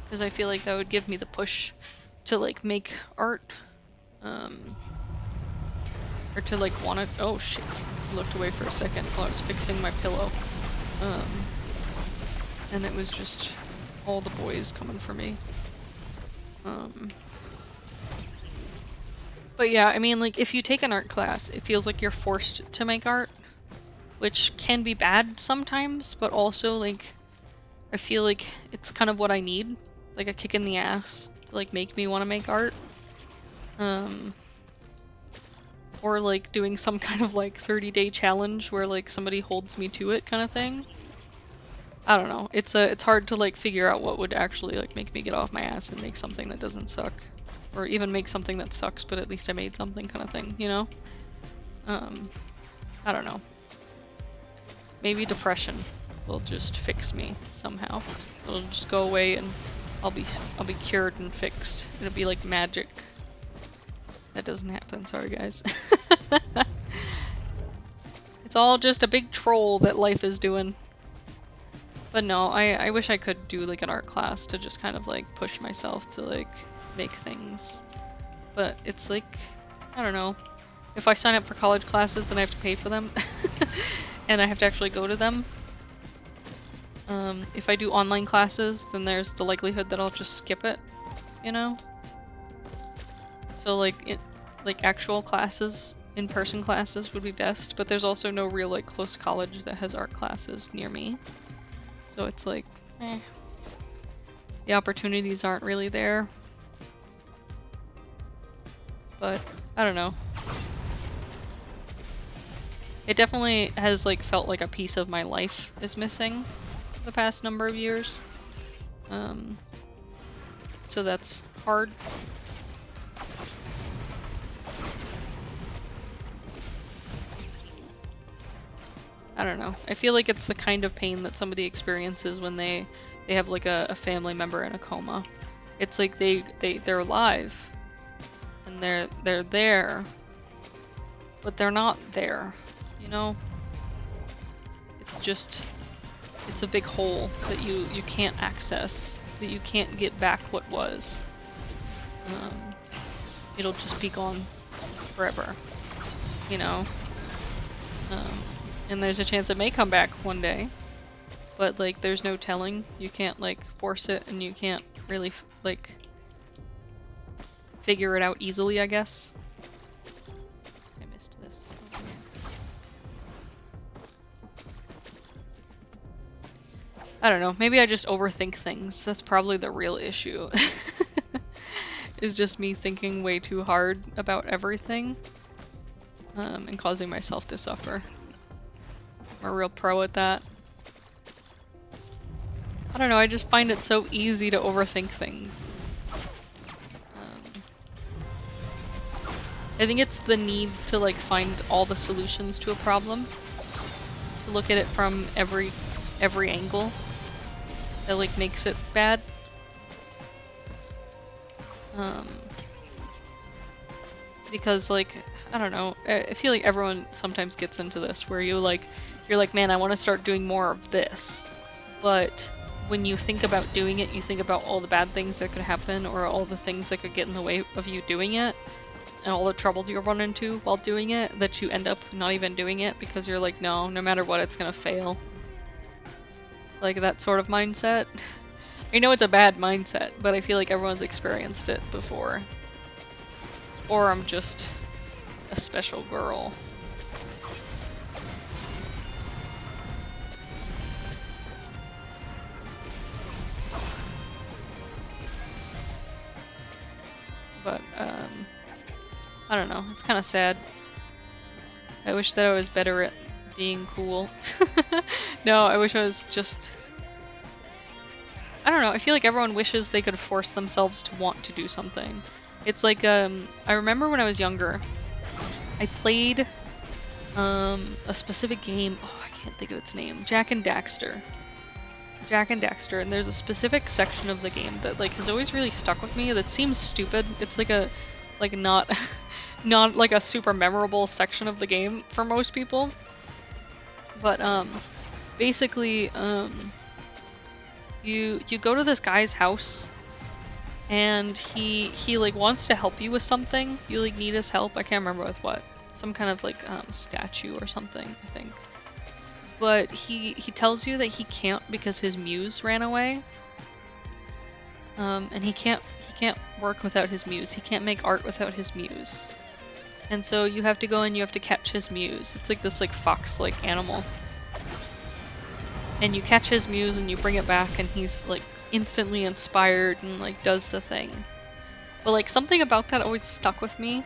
because I feel like that would give me the push to like make art, or to like want to. Oh shit! I looked away for a second while I was fixing my pillow, and it was just all the boys coming for me. But yeah, I mean, like if you take an art class, it feels like you're forced to make art, which can be bad sometimes, but also like I feel like it's kind of what I need, like a kick in the ass to like make me want to make art. Or like doing some kind of like 30-day challenge where like somebody holds me to it kind of thing. I don't know. It's hard to like figure out what would actually like make me get off my ass and make something that doesn't suck. Or even make something that sucks, but at least I made something kind of thing, you know? I don't know. Maybe depression will just fix me somehow. It'll just go away and I'll be cured and fixed. It'll be like magic. That doesn't happen, sorry guys. It's all just a big troll that life is doing. But no, I wish I could do like an art class to just kind of like push myself to like make things. But it's like, I don't know. If I sign up for college classes, then I have to pay for them. And I have to actually go to them. If I do online classes, then there's the likelihood that I'll just skip it, you know? So like, actual classes, in-person classes would be best, but there's also no real like close college that has art classes near me. So it's like, the opportunities aren't really there. But I don't know. It definitely has like felt like a piece of my life is missing the past number of years. So that's hard. I don't know. I feel like it's the kind of pain that somebody experiences when they have like a family member in a coma. It's like they're alive and they're there, but they're not there, you know? It's a big hole that you can't access, that you can't get back what was. It'll just be gone forever, you know? And there's a chance it may come back one day, but like there's no telling. You can't like force it, and you can't really like figure it out easily, I guess. I missed this. I don't know, maybe I just overthink things. That's probably the real issue. Is just me thinking way too hard about everything, and causing myself to suffer. I'm a real pro at that. I don't know, I just find it so easy to overthink things. I think it's the need to like find all the solutions to a problem, to look at it from every angle that like makes it bad. Because like, I don't know, I feel like everyone sometimes gets into this where you're like, man, I want to start doing more of this. But when you think about doing it, you think about all the bad things that could happen, or all the things that could get in the way of you doing it, and all the trouble you run into while doing it, that you end up not even doing it because you're like, no matter what, it's gonna fail. Like that sort of mindset. I know it's a bad mindset, but I feel like everyone's experienced it before. Or I'm just a special girl. But, I don't know, it's kind of sad. I wish that I was better at being cool. No, I wish I was just... I don't know, I feel like everyone wishes they could force themselves to want to do something. It's like, I remember when I was younger, I played a specific game, oh, I can't think of its name, Jak and Daxter. Jak and Daxter, and there's a specific section of the game that like has always really stuck with me that seems stupid. It's like a, like not, not like a super memorable section of the game for most people. But basically, you go to this guy's house, and he like wants to help you with something. You like need his help. I can't remember with what. Some kind of like statue or something, I think. But he tells you that he can't because his muse ran away. And he can't work without his muse. He can't make art without his muse. And so you have to go and you have to catch his muse. It's like this like fox-like animal. And you catch his muse and you bring it back and he's like instantly inspired and like does the thing. But like something about that always stuck with me.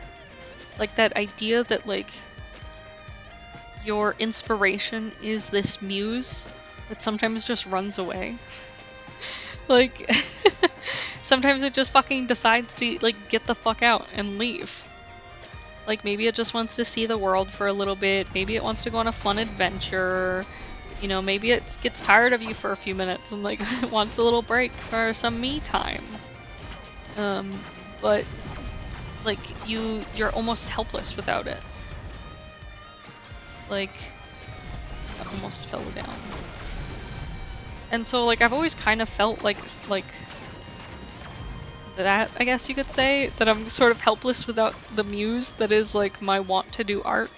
Like that idea that like your inspiration is this muse that sometimes just runs away. Like, sometimes it just fucking decides to like get the fuck out and leave. Like maybe it just wants to see the world for a little bit, maybe it wants to go on a fun adventure, you know, maybe it gets tired of you for a few minutes and like wants a little break for some me time. But like you're almost helpless without it. Like, I almost fell down. And so, like, I've always kind of felt like that, I guess you could say, that I'm sort of helpless without the muse that is, like, my want to do art.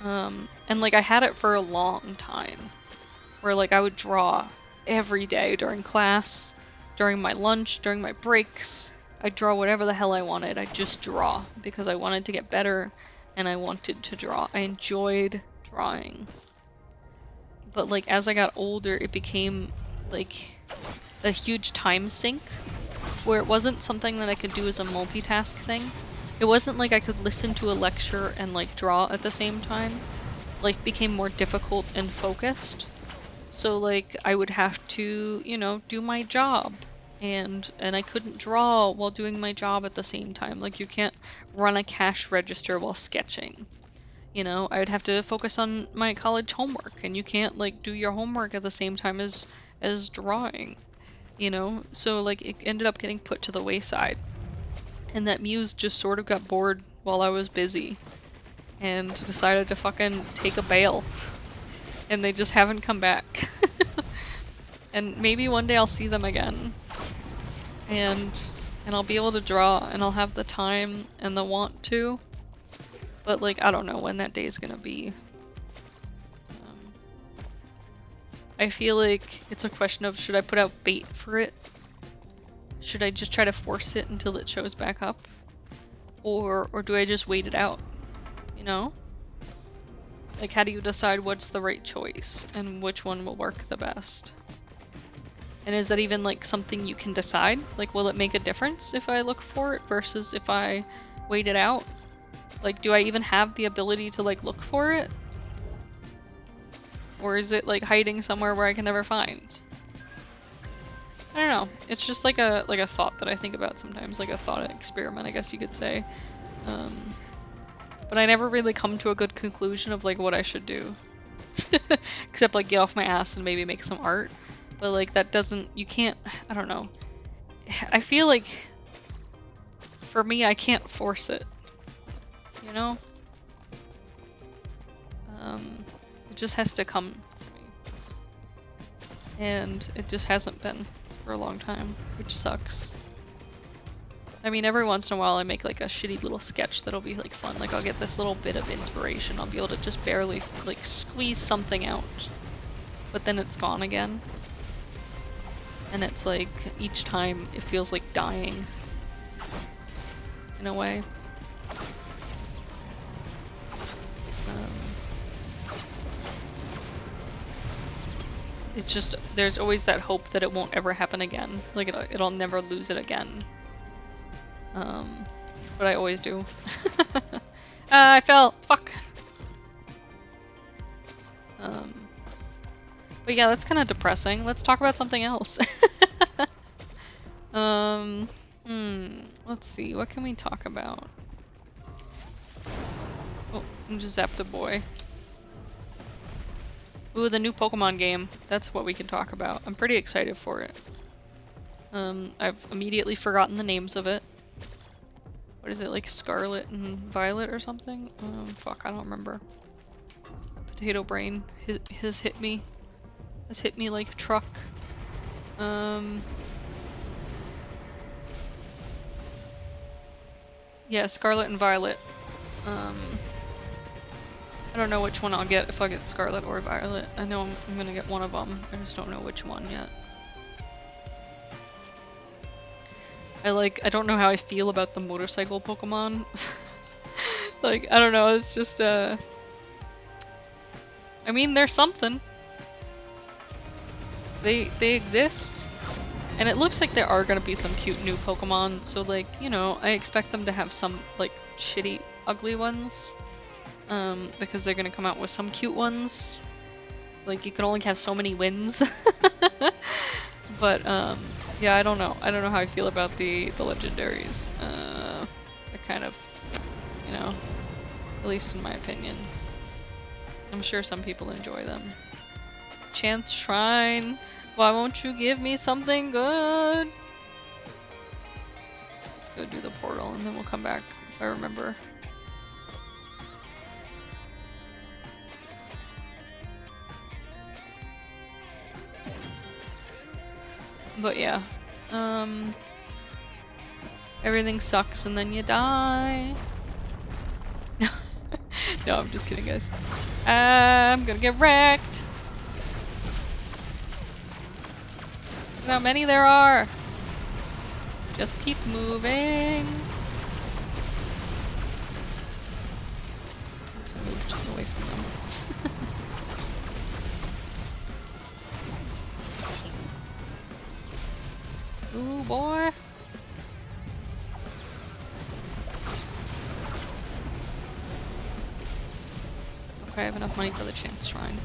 And, like, I had it for a long time, where, like, I would draw every day during class, during my lunch, during my breaks. I'd draw whatever the hell I wanted. I'd just draw, because I wanted to get better. And I wanted to draw. I enjoyed drawing. But like as I got older, it became like a huge time sink where it wasn't something that I could do as a multitask thing. It wasn't like I could listen to a lecture and like draw at the same time. Life became more difficult and focused. So like I would have to, you know, do my job. And I couldn't draw while doing my job at the same time. Like you can't run a cash register while sketching. You know, I would have to focus on my college homework, and you can't like do your homework at the same time as drawing. You know, so like it ended up getting put to the wayside. And that muse just sort of got bored while I was busy and decided to fucking take a bail. And they just haven't come back. And maybe one day I'll see them again. And I'll be able to draw, and I'll have the time and the want to. But like, I don't know when that day is gonna be. I feel like it's a question of, should I put out bait for it? Should I just try to force it until it shows back up? Or do I just wait it out? You know? Like, how do you decide what's the right choice and which one will work the best? And is that even like something you can decide? Like, will it make a difference if I look for it versus if I wait it out? Like, do I even have the ability to like look for it? Or is it like hiding somewhere where I can never find? I don't know. It's just like a thought that I think about sometimes, like a thought experiment, I guess you could say. But I never really come to a good conclusion of like what I should do. Except like get off my ass and maybe make some art. But like that doesn't, you can't, I don't know. I feel like for me, I can't force it. You know? It just has to come to me. And it just hasn't been for a long time, which sucks. I mean, every once in a while I make like a shitty little sketch that'll be like fun. Like I'll get this little bit of inspiration. I'll be able to just barely like squeeze something out. But then it's gone again. And it's like, each time it feels like dying. In a way. It's just, there's always that hope that it won't ever happen again. Like it'll never lose it again. But I always do. I fell. Fuck. But yeah, that's kind of depressing. Let's talk about something else. Let's see, what can we talk about? Oh, I just zapped a boy. Ooh, the new Pokemon game. That's what we can talk about. I'm pretty excited for it. I've immediately forgotten the names of it. What is it, like Scarlet and Violet or something? Fuck, I don't remember. Potato Brain has hit me. Has hit me like a truck. Yeah, Scarlet and Violet. I don't know which one I'll get if I get Scarlet or Violet. I know I'm gonna get one of them. I just don't know which one yet. I don't know how I feel about the motorcycle Pokemon. Like, I don't know, it's just, I mean, they're something. They exist. And it looks like there are gonna be some cute new Pokemon, so like, you know, I expect them to have some, like, shitty, ugly ones. Because they're gonna come out with some cute ones. Like, you can only have so many wins. But, yeah, I don't know. I don't know how I feel about the legendaries. They're kind of, you know, at least in my opinion. I'm sure some people enjoy them. Chance Shrine. Why won't you give me something good? Let's go do the portal and then we'll come back if I remember. But yeah. Everything sucks and then you die. No, I'm just kidding, guys. I'm gonna get wrecked. Look how many there are. Just keep moving. Just away from them. Ooh, boy. Okay, I have enough money for the Chance Shrine.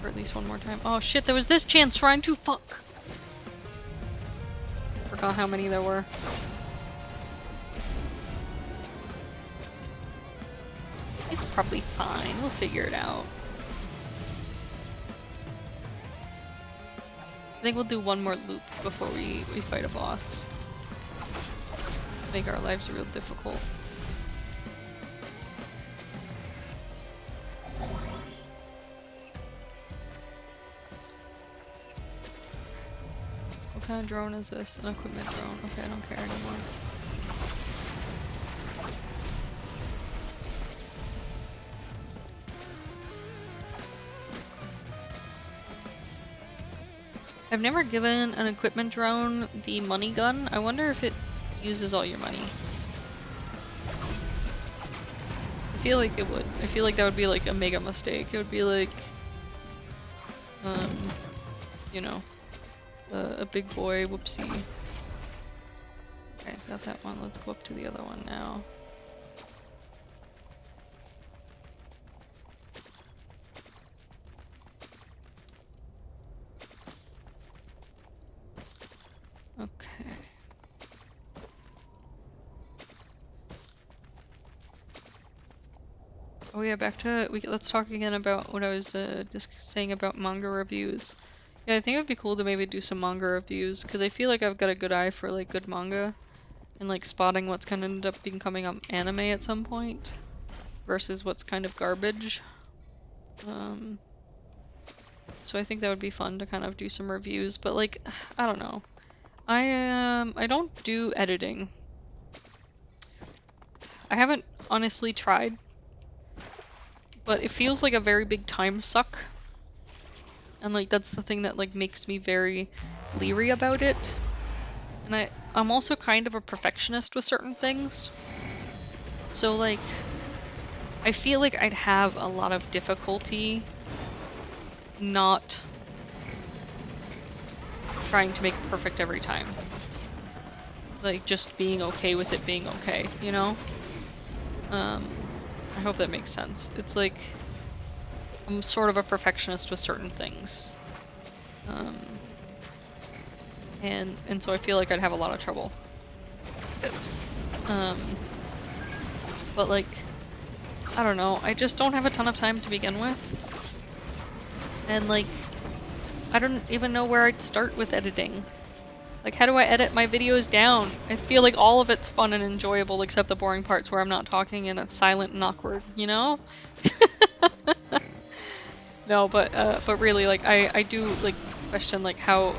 For at least one more time. Oh shit, there was this Chance Shrine too! Fuck! Forgot how many there were. It's probably fine. We'll figure it out. I think we'll do one more loop before we fight a boss. Make our lives real difficult. What kind of drone is this? An equipment drone. Okay, I don't care anymore. I've never given an equipment drone the money gun. I wonder if it uses all your money. I feel like it would. I feel like that would be like a mega mistake. It would be like, you know, a big boy whoopsie. Okay, got that one. Let's go up to the other one now. Okay. Oh yeah, back to let's talk again about what I was just saying about manga reviews. Yeah, I think it would be cool to maybe do some manga reviews because I feel like I've got a good eye for like good manga and like spotting what's gonna end up becoming an anime at some point versus what's kind of garbage. So I think that would be fun to kind of do some reviews, but like I don't know. I don't do editing. I haven't honestly tried, but it feels like a very big time suck. And like that's the thing that like makes me very leery about it. And I'm also kind of a perfectionist with certain things. So like I feel like I'd have a lot of difficulty not trying to make it perfect every time. Like just being okay with it being okay, you know? I hope that makes sense. It's like I'm sort of a perfectionist with certain things. And so I feel like I'd have a lot of trouble. But like, I don't know, I just don't have a ton of time to begin with. And like, I don't even know where I'd start with editing. Like, how do I edit my videos down? I feel like all of it's fun and enjoyable except the boring parts where I'm not talking and it's silent and awkward, you know? No, but really, like, I do like question like how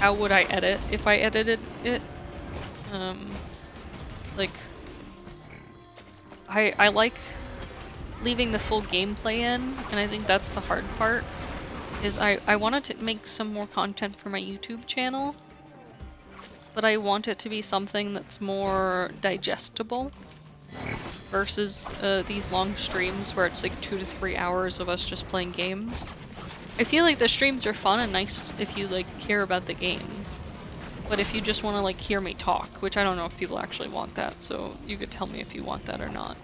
would I edit if I edited it? Like, I like leaving the full gameplay in, and I think that's the hard part. Is I wanted to make some more content for my YouTube channel, but I want it to be something that's more digestible versus these long streams where it's like 2 to 3 hours of us just playing games. I feel like the streams are fun and nice if you like care about the game, but if you just want to like hear me talk, which I don't know if people actually want that, so you could tell me if you want that or not.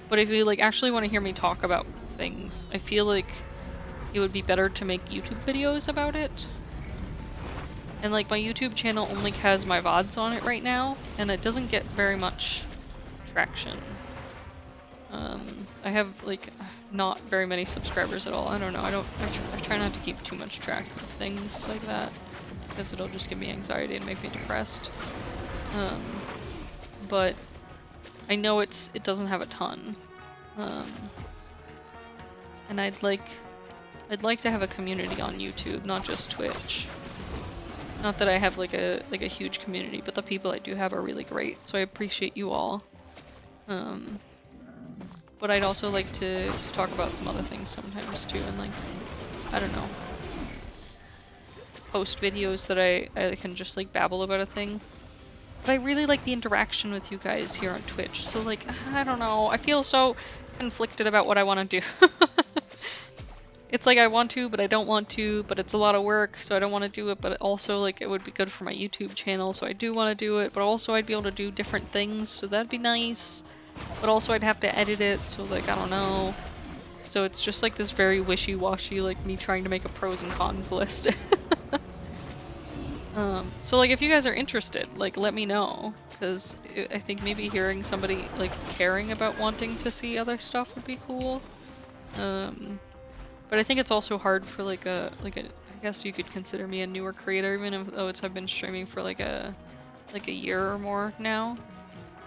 But if you like actually want to hear me talk about things, I feel like it would be better to make YouTube videos about it. And like my YouTube channel only has my VODs on it right now, and it doesn't get very much traction. I have like not very many subscribers at all. I don't know. I try not to keep too much track of things like that because it'll just give me anxiety and make me depressed. But I know it doesn't have a ton. And I'd like to have a community on YouTube, not just Twitch. Not that I have like a huge community, but the people I do have are really great, so I appreciate you all. But I'd also like to talk about some other things sometimes too, and like, I don't know, post videos that I can just like babble about a thing. But I really like the interaction with you guys here on Twitch, so like, I don't know, I feel so conflicted about what I want to do. It's like I want to, but I don't want to, but it's a lot of work, so I don't want to do it, but also like it would be good for my YouTube channel, so I do want to do it, but also I'd be able to do different things, so that'd be nice. But also I'd have to edit it, so like, I don't know. So it's just like this very wishy-washy, like me trying to make a pros and cons list. So like if you guys are interested, like let me know, because I think maybe hearing somebody like caring about wanting to see other stuff would be cool. But I think it's also hard for like a I guess you could consider me a newer creator, even though I've been streaming for like a year or more now.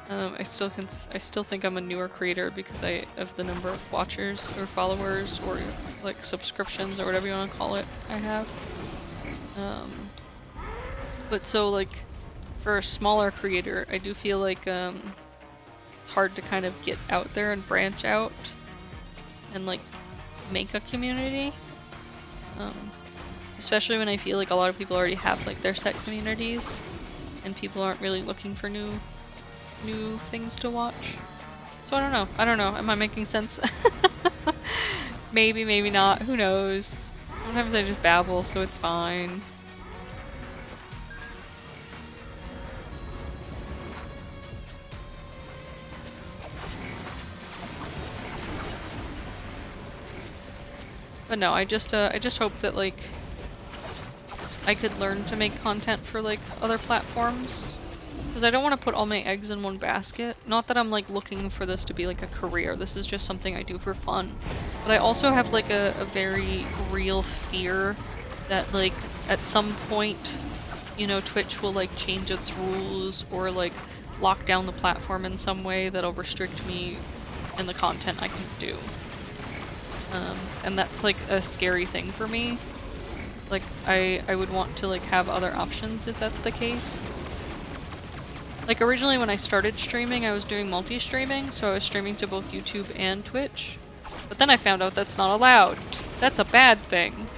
I still think I'm a newer creator because of the number of watchers or followers or like subscriptions or whatever you want to call it I have. But so like for a smaller creator, I do feel like it's hard to kind of get out there and branch out and like make a community. Especially when I feel like a lot of people already have like their set communities and people aren't really looking for new things to watch. So I don't know. Am I making sense? Maybe, maybe not. Who knows? Sometimes I just babble, so it's fine. But no, I just hope that like I could learn to make content for like other platforms. Because I don't want to put all my eggs in one basket. Not that I'm like looking for this to be like a career. This is just something I do for fun. But I also have like a very real fear that like at some point, you know, Twitch will like change its rules or like lock down the platform in some way that'll restrict me and the content I can do. And that's like a scary thing for me. Like I would want to like have other options if that's the case. Like originally when I started streaming, I was doing multi-streaming, so I was streaming to both YouTube and Twitch. But then I found out that's not allowed. That's a bad thing.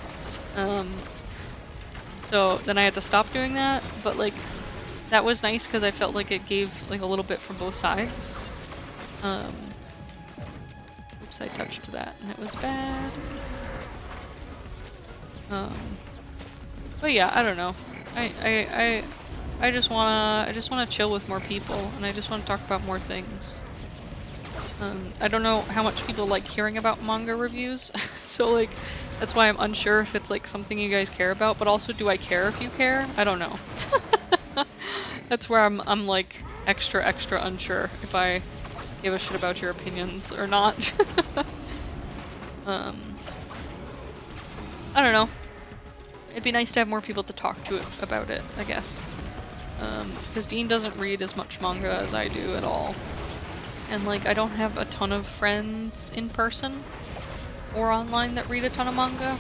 So then I had to stop doing that, but like that was nice because I felt like it gave like a little bit from both sides. Oops, I touched that and it was bad. But yeah, I don't know. I just wanna chill with more people, and I just wanna talk about more things. I don't know how much people like hearing about manga reviews, so like that's why I'm unsure if it's like something you guys care about, but also do I care if you care? I don't know. That's where I'm like extra unsure if I give a shit about your opinions or not. I don't know. It'd be nice to have more people to talk to about it, I guess. Because Dean doesn't read as much manga as I do at all. And like, I don't have a ton of friends in person or online that read a ton of manga.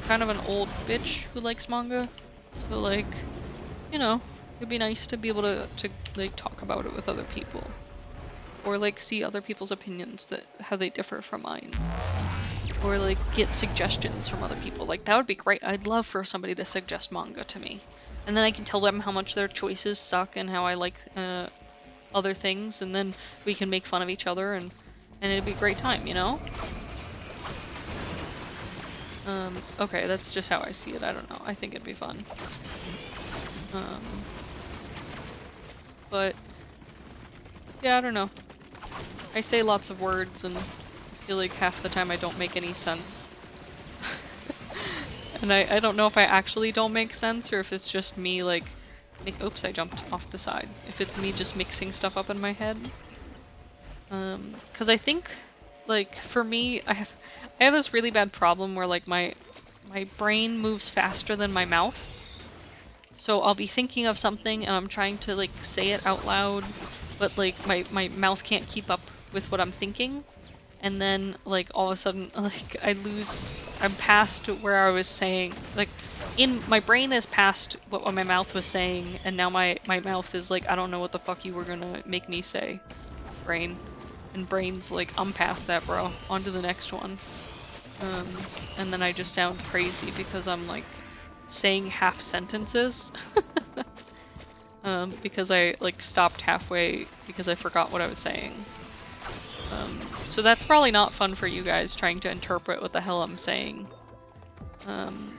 Kind of an old bitch who likes manga. So like, you know, it'd be nice to be able to like talk about it with other people. Or like see other people's opinions, that how they differ from mine. Or like get suggestions from other people. Like that would be great. I'd love for somebody to suggest manga to me. And then I can tell them how much their choices suck and how I like other things, and then we can make fun of each other, and it'd be a great time, you know? Okay, that's just how I see it. I don't know. I think it'd be fun. But yeah, I don't know. I say lots of words and I feel like half the time I don't make any sense. And I don't know if I actually don't make sense or if it's just me like oops, I jumped off the side. If it's me just mixing stuff up in my head. Cause I think like for me I have this really bad problem where like my brain moves faster than my mouth. So I'll be thinking of something and I'm trying to like say it out loud, but like my mouth can't keep up with what I'm thinking. And then like all of a sudden like I'm past where I was saying, like my brain is past what my mouth was saying, and now my mouth is like, I don't know what the fuck you were gonna make me say, brain. And brain's like, I'm past that, bro. On to the next one. And then I just sound crazy because I'm like saying half sentences. Because I like stopped halfway because I forgot what I was saying. So that's probably not fun for you guys trying to interpret what the hell I'm saying.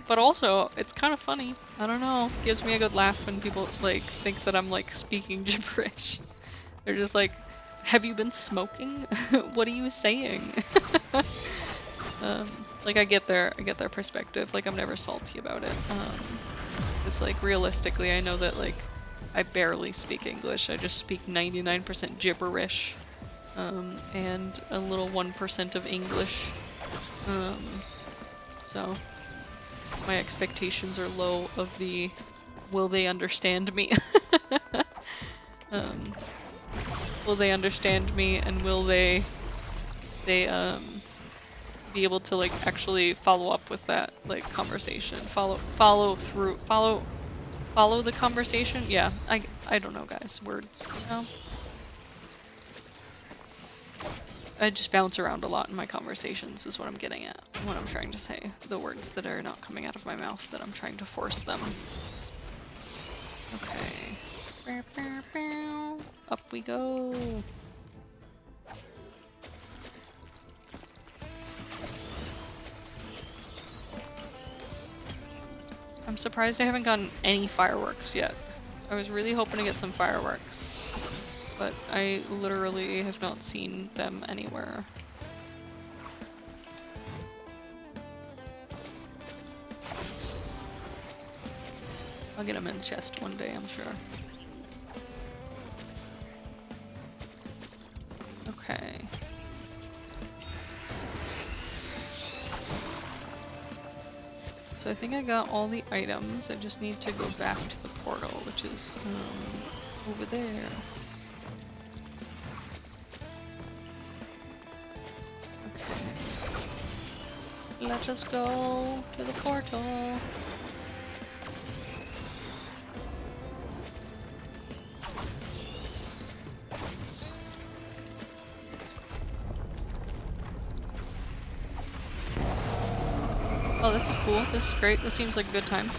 But also, it's kind of funny. I don't know. It gives me a good laugh when people like think that I'm like speaking gibberish. They're just like, have you been smoking? What are you saying? Like I get their perspective. Like I'm never salty about it. It's like realistically, I know that like I barely speak English. I just speak 99% gibberish. And a little 1% of English. So my expectations are low of the will they understand me? Will they understand me, and will they be able to like actually follow up with that like conversation? Follow the conversation? Yeah, I don't know, guys. Words, you know? I just bounce around a lot in my conversations is what I'm getting at when I'm trying to say the words that are not coming out of my mouth, that I'm trying to force them. Okay. Up we go. I'm surprised I haven't gotten any fireworks yet. I was really hoping to get some fireworks, but I literally have not seen them anywhere. I'll get them in chest one day, I'm sure. Okay. So I think I got all the items. I just need to go back to the portal, which is over there. Okay. Let us go to the portal. Oh, this is cool. This is great. This seems like a good time.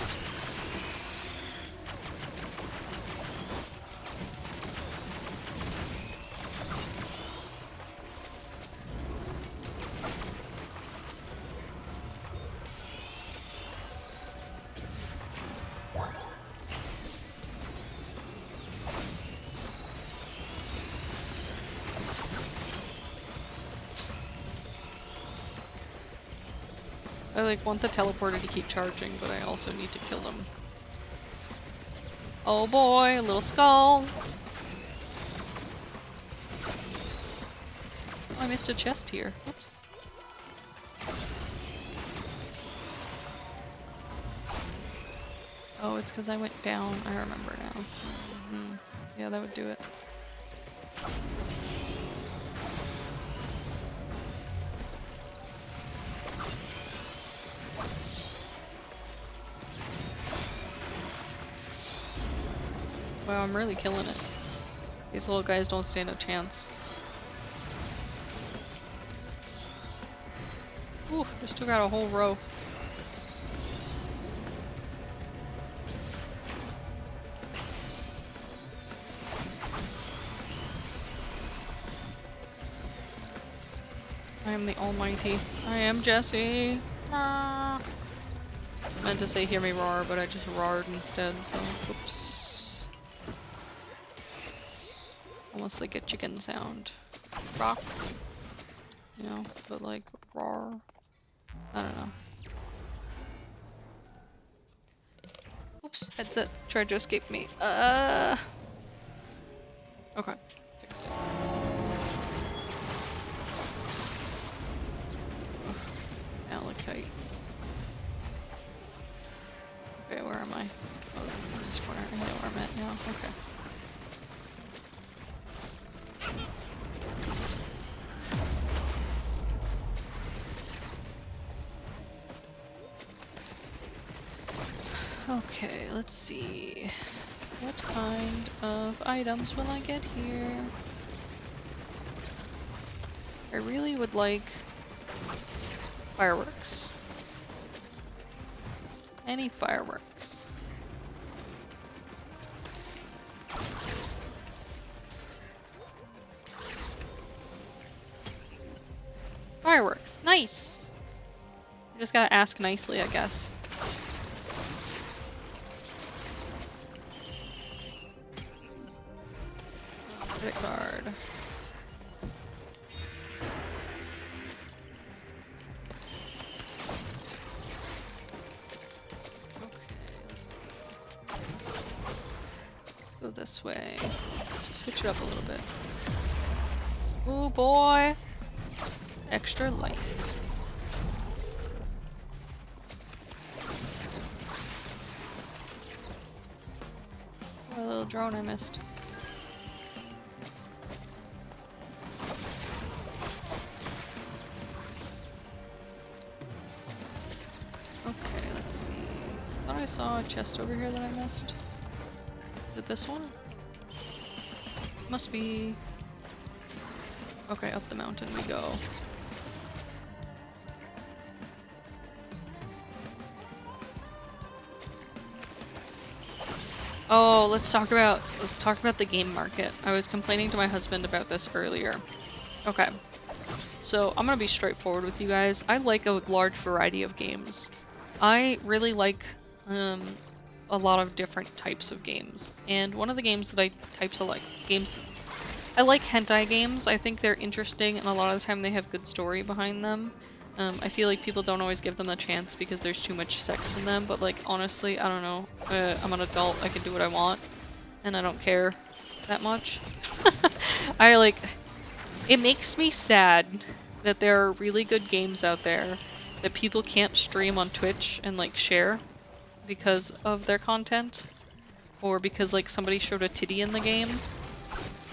I like want the teleporter to keep charging, but I also need to kill them. Oh boy, a little skull! Oh, I missed a chest here. Oops. Oh, it's because I went down. I remember now. Mm-hmm. Yeah, that would do it. Wow, I'm really killing it. These little guys don't stand a chance. Ooh, just took out a whole row. I am the almighty. I am Jesse. Ah. Meant to say hear me roar, but I just roared instead, so oops. Almost like a chicken sound. Rock. You know, but like roar. I don't know. Oops, headset tried to escape me. Okay. Fixed it. Malachites. Okay, where am I? Oh, in this corner. I know where I'm at now. Okay. Okay, let's see. What kind of items will I get here? I really would like fireworks. Any fireworks. Fireworks, nice! I just gotta ask nicely, I guess. Credit card. Let's go this way. Switch it up a little bit. Oh boy! Extra life. Oh, a little drone I missed. Okay, let's see. I thought I saw a chest over here that I missed. Is it this one? Must be... Okay, up the mountain we go. Oh, let's talk about the game market. I was complaining to my husband about this earlier. Okay. So, I'm gonna be straightforward with you guys. I like a large variety of games. I really like a lot of different types of games. And one of the games that I like hentai games. I think they're interesting, and a lot of the time they have good story behind them. I feel like people don't always give them the chance because there's too much sex in them, but like honestly, I don't know. I'm an adult, I can do what I want, and I don't care that much. It makes me sad that there are really good games out there that people can't stream on Twitch and like share because of their content, or because like somebody showed a titty in the game.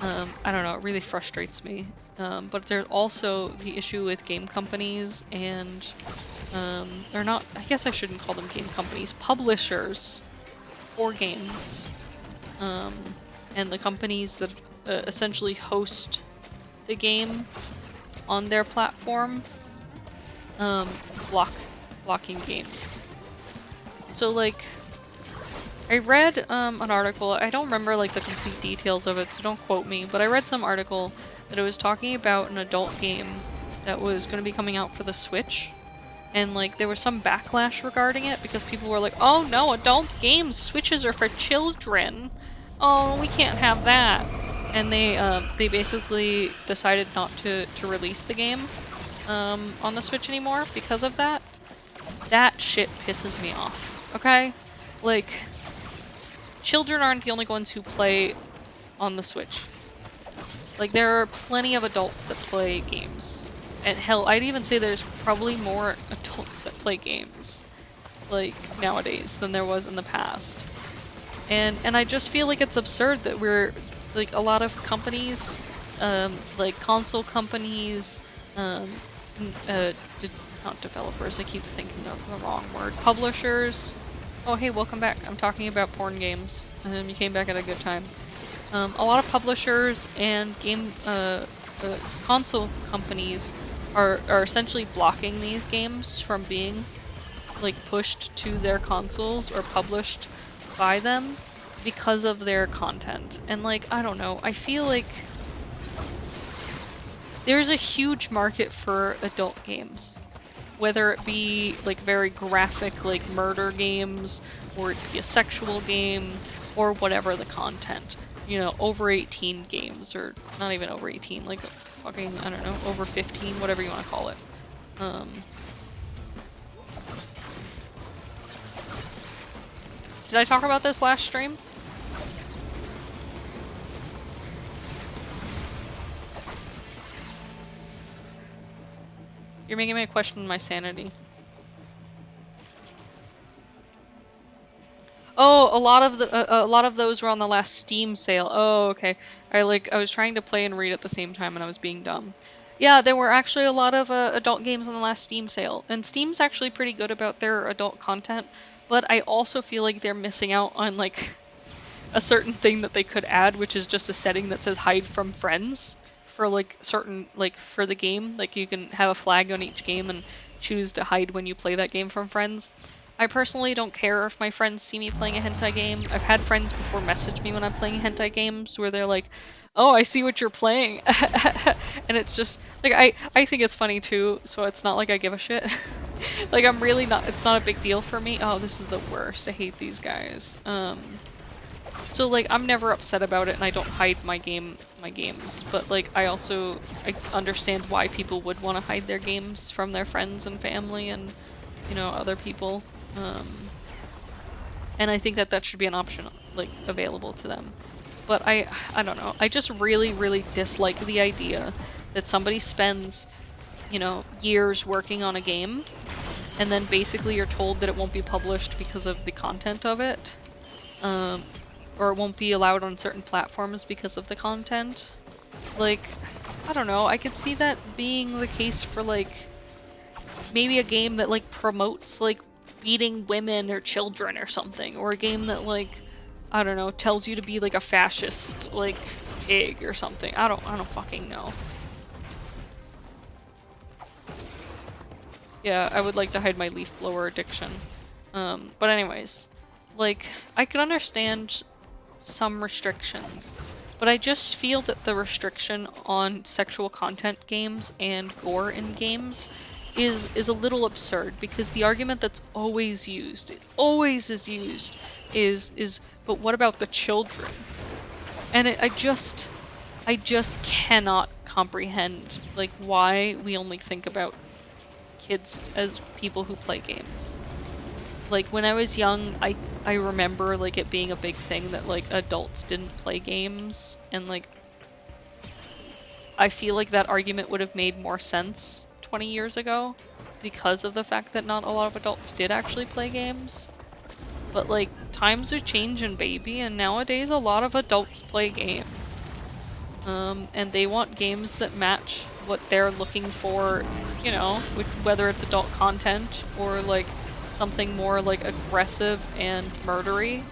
I don't know, it really frustrates me. But there's also the issue with game companies and, they're not, I guess I shouldn't call them game companies, publishers for games. And the companies that essentially host the game on their platform, blocking games. So like, I read an article, I don't remember like the complete details of it, so don't quote me, but I read some article that it was talking about an adult game that was going to be coming out for the Switch, and like there was some backlash regarding it because people were like, oh no, adult games, Switches are for children, oh we can't have that, and they basically decided not to release the game on the Switch anymore because of that. That shit pisses me off, okay? Like, children aren't the only ones who play on the Switch. Like, there are plenty of adults that play games. And hell, I'd even say there's probably more adults that play games, like, nowadays than there was in the past. And I just feel like it's absurd that we're, like, a lot of companies, like console companies, not developers, I keep thinking of the wrong word, publishers. Oh hey, welcome back. I'm talking about porn games. You came back at a good time. A lot of publishers and game console companies are essentially blocking these games from being like pushed to their consoles or published by them because of their content. And like, I don't know, I feel like there's a huge market for adult games. Whether it be like very graphic like murder games, or it be a sexual game, or whatever the content. You know, over 18 games, or not even over 18, like fucking, I don't know, over 15, whatever you want to call it. Did I talk about this last stream? You're making me question my sanity. Oh, a lot of those were on the last Steam sale. Oh, okay. I was trying to play and read at the same time, and I was being dumb. Yeah, there were actually a lot of adult games on the last Steam sale, and Steam's actually pretty good about their adult content. But I also feel like they're missing out on like a certain thing that they could add, which is just a setting that says hide from friends for like certain, like for the game. Like you can have a flag on each game and choose to hide when you play that game from friends. I personally don't care if my friends see me playing a hentai game. I've had friends before message me when I'm playing hentai games where they're like, oh, I see what you're playing. And it's just, like, I think it's funny too, so it's not like I give a shit. Like, I'm really not, it's not a big deal for me. Oh, this is the worst. I hate these guys. So, like, I'm never upset about it, and I don't hide my games. But, like, I understand why people would want to hide their games from their friends and family and, you know, other people. And I think that should be an option, like, available to them. But I don't know. I just really, really dislike the idea that somebody spends, you know, years working on a game, and then basically you're told that it won't be published because of the content of it. Or it won't be allowed on certain platforms because of the content. Like, I don't know. I could see that being the case for, like, maybe a game that, like, promotes, like, beating women or children or something, or a game that, like, I don't know, tells you to be like a fascist, like, pig or something. I don't fucking know. Yeah, I would like to hide my leaf blower addiction. But anyways, like, I can understand some restrictions, but I just feel that the restriction on sexual content games and gore in games is a little absurd, because the argument that's always used, is but what about the children? And I just cannot comprehend, like, why we only think about kids as people who play games. Like, when I was young, I remember, like, it being a big thing that, like, adults didn't play games, and, like, I feel like that argument would have made more sense 20 years ago because of the fact that not a lot of adults did actually play games. But, like, times are changing, baby, and nowadays a lot of adults play games. And they want games that match what they're looking for, you know, whether it's adult content or, like, something more, like, aggressive and murdery.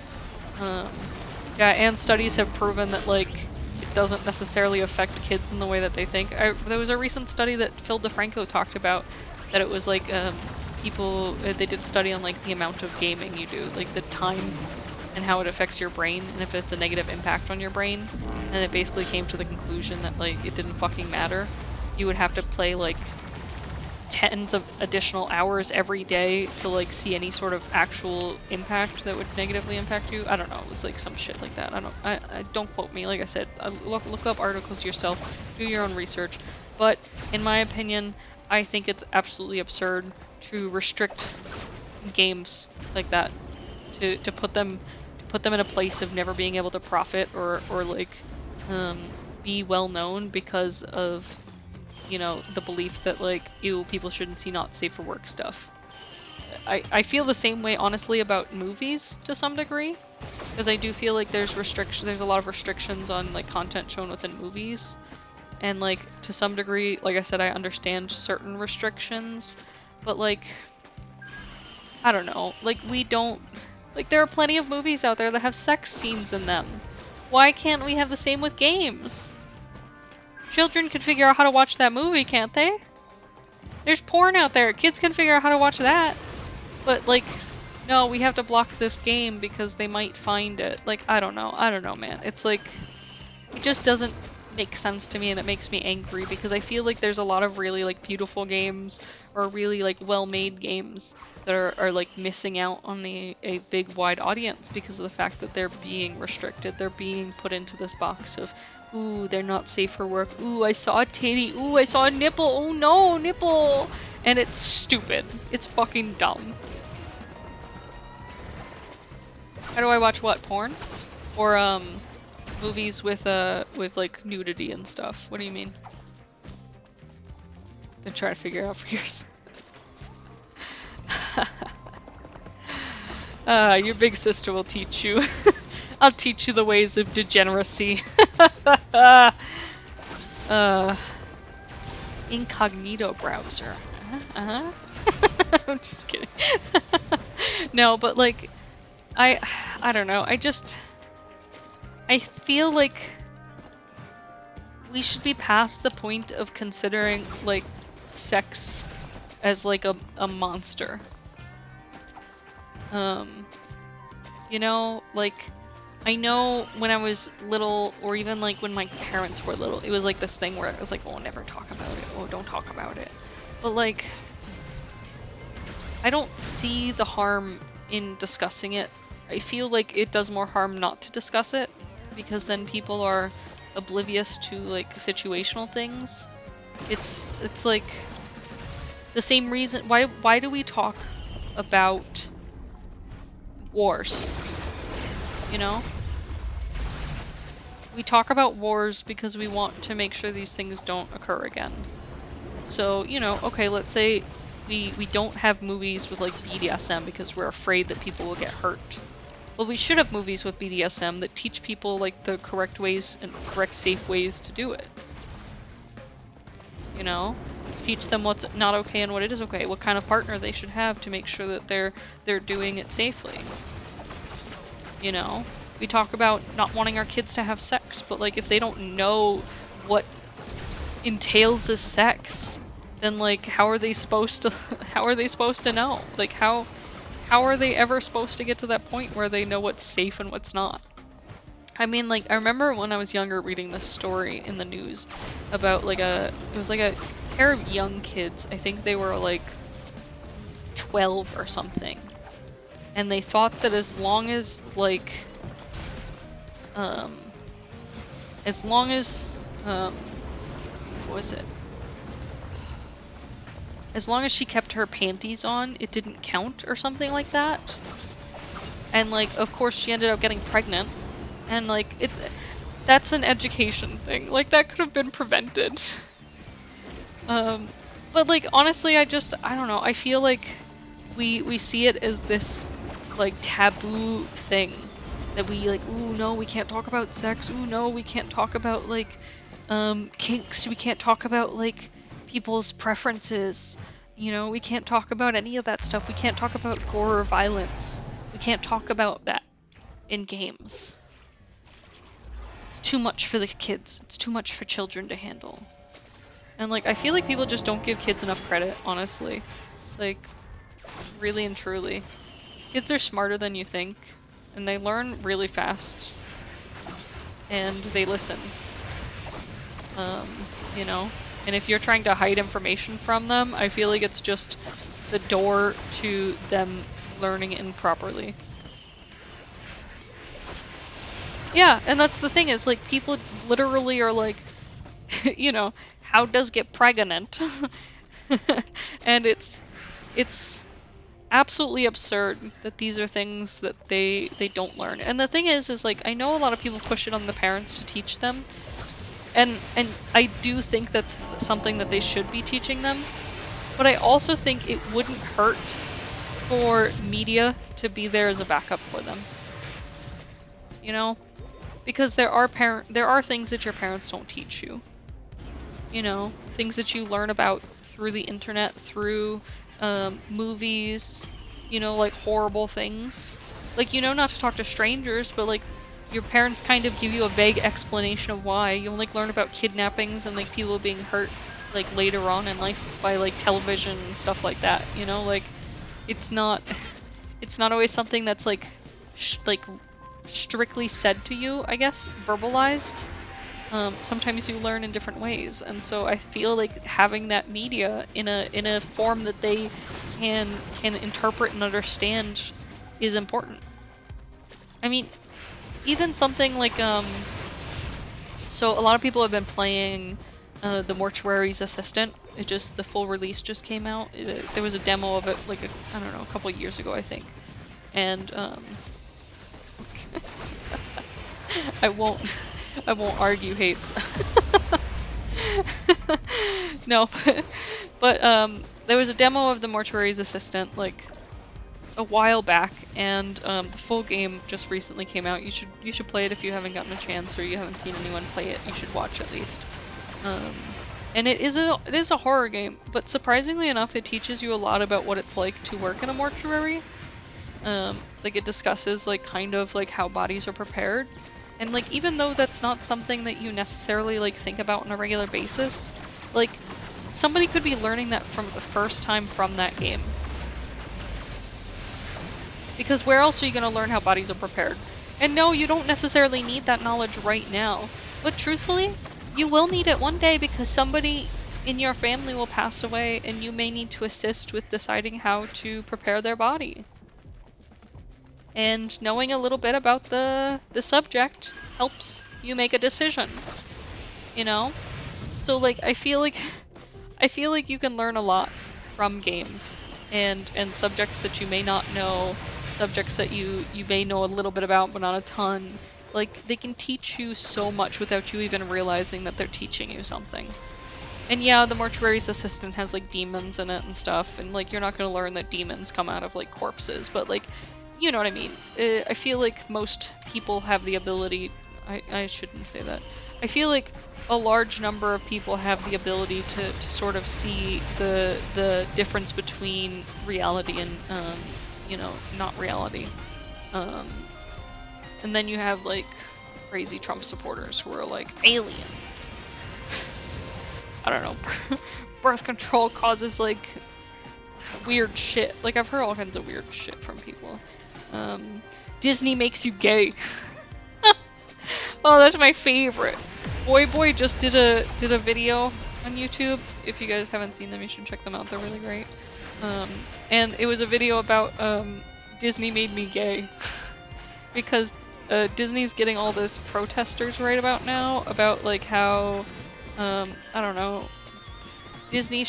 Yeah, and studies have proven that, like, it doesn't necessarily affect kids in the way that they think. There was a recent study that Phil DeFranco talked about, that it was, like, people, they did a study on, like, the amount of gaming you do, like, the time and how it affects your brain, and if it's a negative impact on your brain, and it basically came to the conclusion that, like, it didn't fucking matter. You would have to play, like, tens of additional hours every day to, like, see any sort of actual impact that would negatively impact you. I don't know, it was, like, some shit like that. I don't quote me, like I said, look up articles yourself, do your own research, but in my opinion, I think it's absolutely absurd to restrict games like that to put them in a place of never being able to profit or like be well known because of, you know, the belief that like, ew, people shouldn't see not safe for work stuff. I feel the same way honestly about movies to some degree, because I do feel like there's a lot of restrictions on like content shown within movies, and like to some degree, like I said, I understand certain restrictions, but like I don't know, like there are plenty of movies out there that have sex scenes in them. Why can't we have the same with games? Children can figure out how to watch that movie, can't they? There's porn out there. Kids can figure out how to watch that. But like, no, we have to block this game because they might find it. Like, I don't know, man. It's like, it just doesn't make sense to me, and it makes me angry because I feel like there's a lot of really like beautiful games or really like well-made games that are like missing out on a big wide audience because of the fact that they're being restricted. They're being put into this box of, ooh, they're not safe for work. Ooh, I saw a titty. Ooh, I saw a nipple. Oh no, nipple. And it's stupid. It's fucking dumb. How do I watch what? Porn? Or movies with like nudity and stuff. What do you mean? Been trying to figure out for years. Your big sister will teach you. I'll teach you the ways of degeneracy. Incognito browser. I'm just kidding. No, but like, I don't know. I feel like we should be past the point of considering like sex as like a monster. You know, like, I know when I was little, or even like when my parents were little, it was like this thing where it was like, oh, never talk about it, oh, don't talk about it. But like, I don't see the harm in discussing it. I feel like it does more harm not to discuss it, because then people are oblivious to like situational things. It's like the same reason, why do we talk about wars? You know? We talk about wars because we want to make sure these things don't occur again. So, you know, okay, let's say we don't have movies with like BDSM because we're afraid that people will get hurt. Well, we should have movies with BDSM that teach people like the correct ways and correct safe ways to do it. You know? Teach them what's not okay and what it is okay, what kind of partner they should have to make sure that they're doing it safely. You know? We talk about not wanting our kids to have sex, but like if they don't know what entails as sex, then like how are they supposed to know? Like how are they ever supposed to get to that point where they know what's safe and what's not? I mean, like, I remember when I was younger reading this story in the news about like it was like a pair of young kids. I think they were like 12 or something. And they thought that as long as like what was it? As long as she kept her panties on, it didn't count or something like that. And like, of course she ended up getting pregnant. And like, that's an education thing. Like, that could have been prevented. But like, honestly, I don't know. I feel like we see it as this like taboo thing that we like, ooh, no, we can't talk about sex. Ooh, no, we can't talk about like kinks. We can't talk about like people's preferences. You know, we can't talk about any of that stuff. We can't talk about gore or violence. We can't talk about that in games. It's too much for the kids. It's too much for children to handle. And like, I feel like people just don't give kids enough credit, honestly. Like, really and truly. Kids are smarter than you think, and they learn really fast. And they listen. You know? And if you're trying to hide information from them, I feel like it's just the door to them learning improperly. Yeah, and that's the thing is, like, people literally are like, you know, how does get pregnant? And it's absolutely absurd that these are things that they don't learn. And the thing is like, I know a lot of people push it on the parents to teach them, and I do think that's something that they should be teaching them, but I also think it wouldn't hurt for media to be there as a backup for them. You know? Because there are things that your parents don't teach you. You know, things that you learn about through the internet, through movies, you know, like horrible things. Like, you know, not to talk to strangers, but like your parents kind of give you a vague explanation of why. You'll like learn about kidnappings and like people being hurt like later on in life by like television and stuff like that, you know? Like, it's not always something that's like strictly said to you, I guess, verbalized. Sometimes you learn in different ways, and so I feel like having that media in a form that they can interpret and understand is important. I mean, even something like so a lot of people have been playing the Mortuary's Assistant. The full release just came out. There was a demo of it like I don't know, a couple years ago, I think, and I won't argue hates. No, but there was a demo of the Mortuary's Assistant like a while back, and the full game just recently came out. You should play it if you haven't gotten a chance, or you haven't seen anyone play it. You should watch at least. And it is a horror game, but surprisingly enough, it teaches you a lot about what it's like to work in a mortuary. Like it discusses like kind of like how bodies are prepared. And like, even though that's not something that you necessarily like think about on a regular basis, like somebody could be learning that from the first time from that game. Because where else are you going to learn how bodies are prepared? And no, you don't necessarily need that knowledge right now. But truthfully, you will need it one day, because somebody in your family will pass away and you may need to assist with deciding how to prepare their body. And knowing a little bit about the subject helps you make a decision, you know? So like, I feel like you can learn a lot from games and subjects that you may not know, subjects that you may know a little bit about but not a ton. Like, they can teach you so much without you even realizing that they're teaching you something. And yeah, the Mortuary's Assistant has like demons in it and stuff, and like you're not gonna learn that demons come out of like corpses, but like, you know what I mean. I feel like most people have the ability, I shouldn't say that. I feel like a large number of people have the ability to sort of see the difference between reality and, you know, not reality. And then you have like crazy Trump supporters who are like, aliens. I don't know. Birth control causes like weird shit. Like, I've heard all kinds of weird shit from people. Disney makes you gay. Oh, that's my favorite. Boy just did a video on YouTube. If you guys haven't seen them, you should check them out. They're really great. And it was a video about Disney made me gay. Because Disney's getting all this protesters right about now about like how I don't know, Disney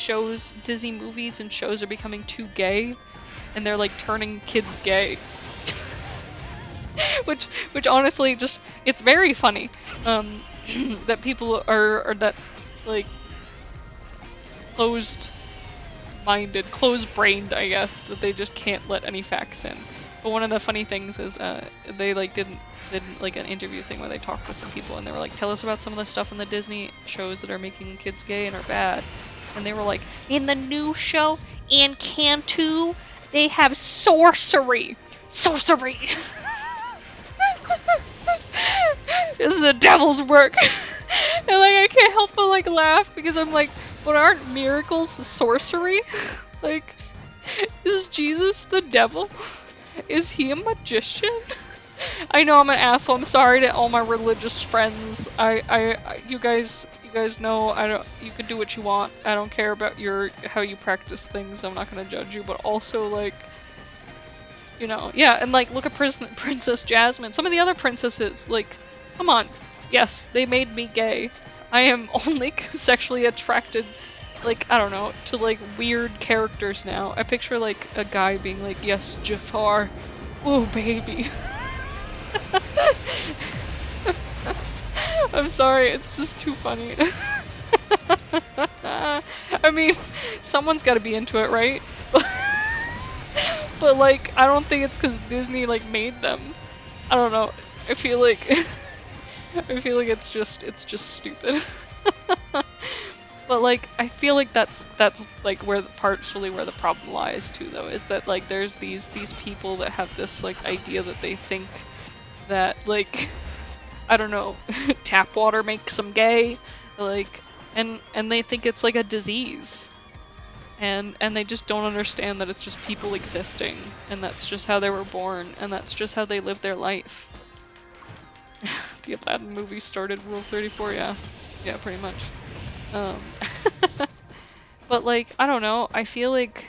movies and shows are becoming too gay, and they're like turning kids gay. which honestly, just, it's very funny that people are that like closed-brained, I guess, that they just can't let any facts in. But one of the funny things is they like did like an interview thing where they talked to some people, and they were like, tell us about some of the stuff in the Disney shows that are making kids gay and are bad. And they were like, in the new show, in Cantu, they have sorcery. Sorcery! This is the devil's work. And like, I can't help but like laugh, because I'm like, but aren't miracles sorcery? Like, is Jesus the devil? Is he a magician? I know I'm an asshole. I'm sorry to all my religious friends. You guys know you can do what you want. I don't care about how you practice things. I'm not gonna judge you, but also like, you know, yeah, and like, look at Princess Jasmine. Some of the other princesses, like, come on. Yes, they made me gay. I am only sexually attracted like, I don't know, to like weird characters now. I picture like a guy being like, yes, Jafar, oh baby. I'm sorry, it's just too funny. I mean, someone's gotta be into it, right? But like, I don't think it's because Disney like made them. I don't know. I feel like it's just stupid. But like, I feel like that's like where partially where the problem lies too, though, is that like there's these people that have this like idea that they think that like, I don't know, tap water makes them gay, like, and they think it's like a disease. And they just don't understand that it's just people existing, and that's just how they were born, and that's just how they live their life. The Aladdin movie started Rule 34, yeah. Yeah, pretty much. But like, I don't know, I feel like...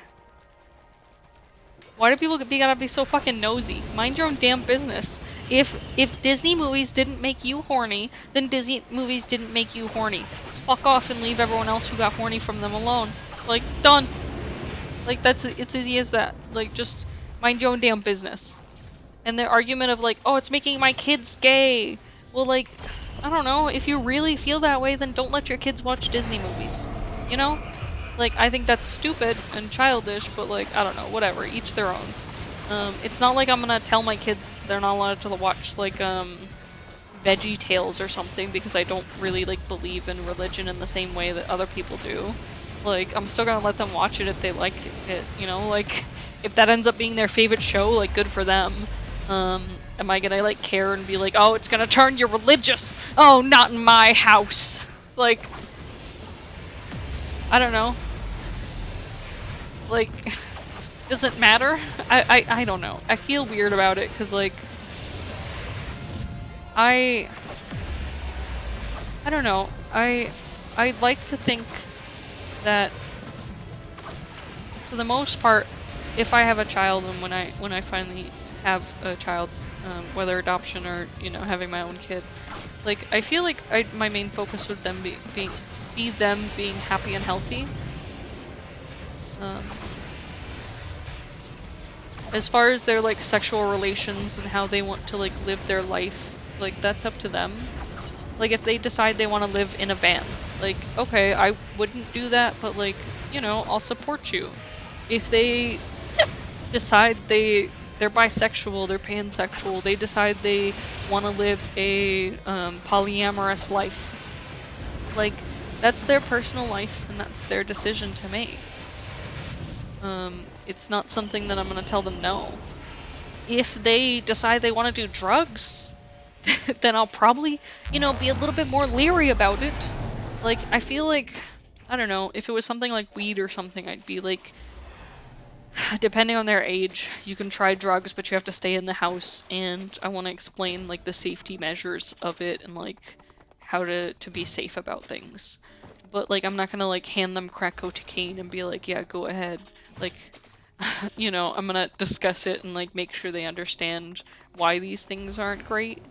Why do people gotta be so fucking nosy? Mind your own damn business. If Disney movies didn't make you horny, then Disney movies didn't make you horny. Fuck off and leave everyone else who got horny from them alone. Like, done. Like, it's easy as that. Like, just mind your own damn business. And the argument of like, oh, it's making my kids gay. Well, like, I don't know. If you really feel that way, then don't let your kids watch Disney movies. You know? Like, I think that's stupid and childish, but like, I don't know. Whatever. Each their own. It's not like I'm gonna tell my kids they're not allowed to watch, like, Veggie Tales or something, because I don't really, like, believe in religion in the same way that other people do. Like, I'm still gonna let them watch it if they like it, you know? Like, if that ends up being their favorite show, like, good for them. Am I gonna, like, care and be like, oh, it's gonna turn you religious? Oh, not in my house! Like, I don't know. Like, does it matter? I don't know. I feel weird about it, because, like, I don't know. I'd like to think that for the most part, if I have a child and when I finally have a child, whether adoption or, you know, having my own kid, like, I feel like my main focus would then be them being happy and healthy. As far as their like sexual relations and how they want to like live their life, like, that's up to them. Like, if they decide they want to live in a van, like, okay, I wouldn't do that, but like, you know, I'll support you. If they decide they're bisexual, they're pansexual, they decide they want to live a polyamorous life, like, that's their personal life and that's their decision to make. It's not something that I'm gonna tell them no. If they decide they want to do drugs, then I'll probably, you know, be a little bit more leery about it. Like, I feel like, I don't know, if it was something like weed or something, I'd be like, depending on their age, you can try drugs, but you have to stay in the house, and I want to explain, like, the safety measures of it and, like, how to be safe about things. But, like, I'm not gonna, like, hand them crack cocaine and be like, yeah, go ahead. Like, you know, I'm gonna discuss it and, like, make sure they understand why these things aren't great,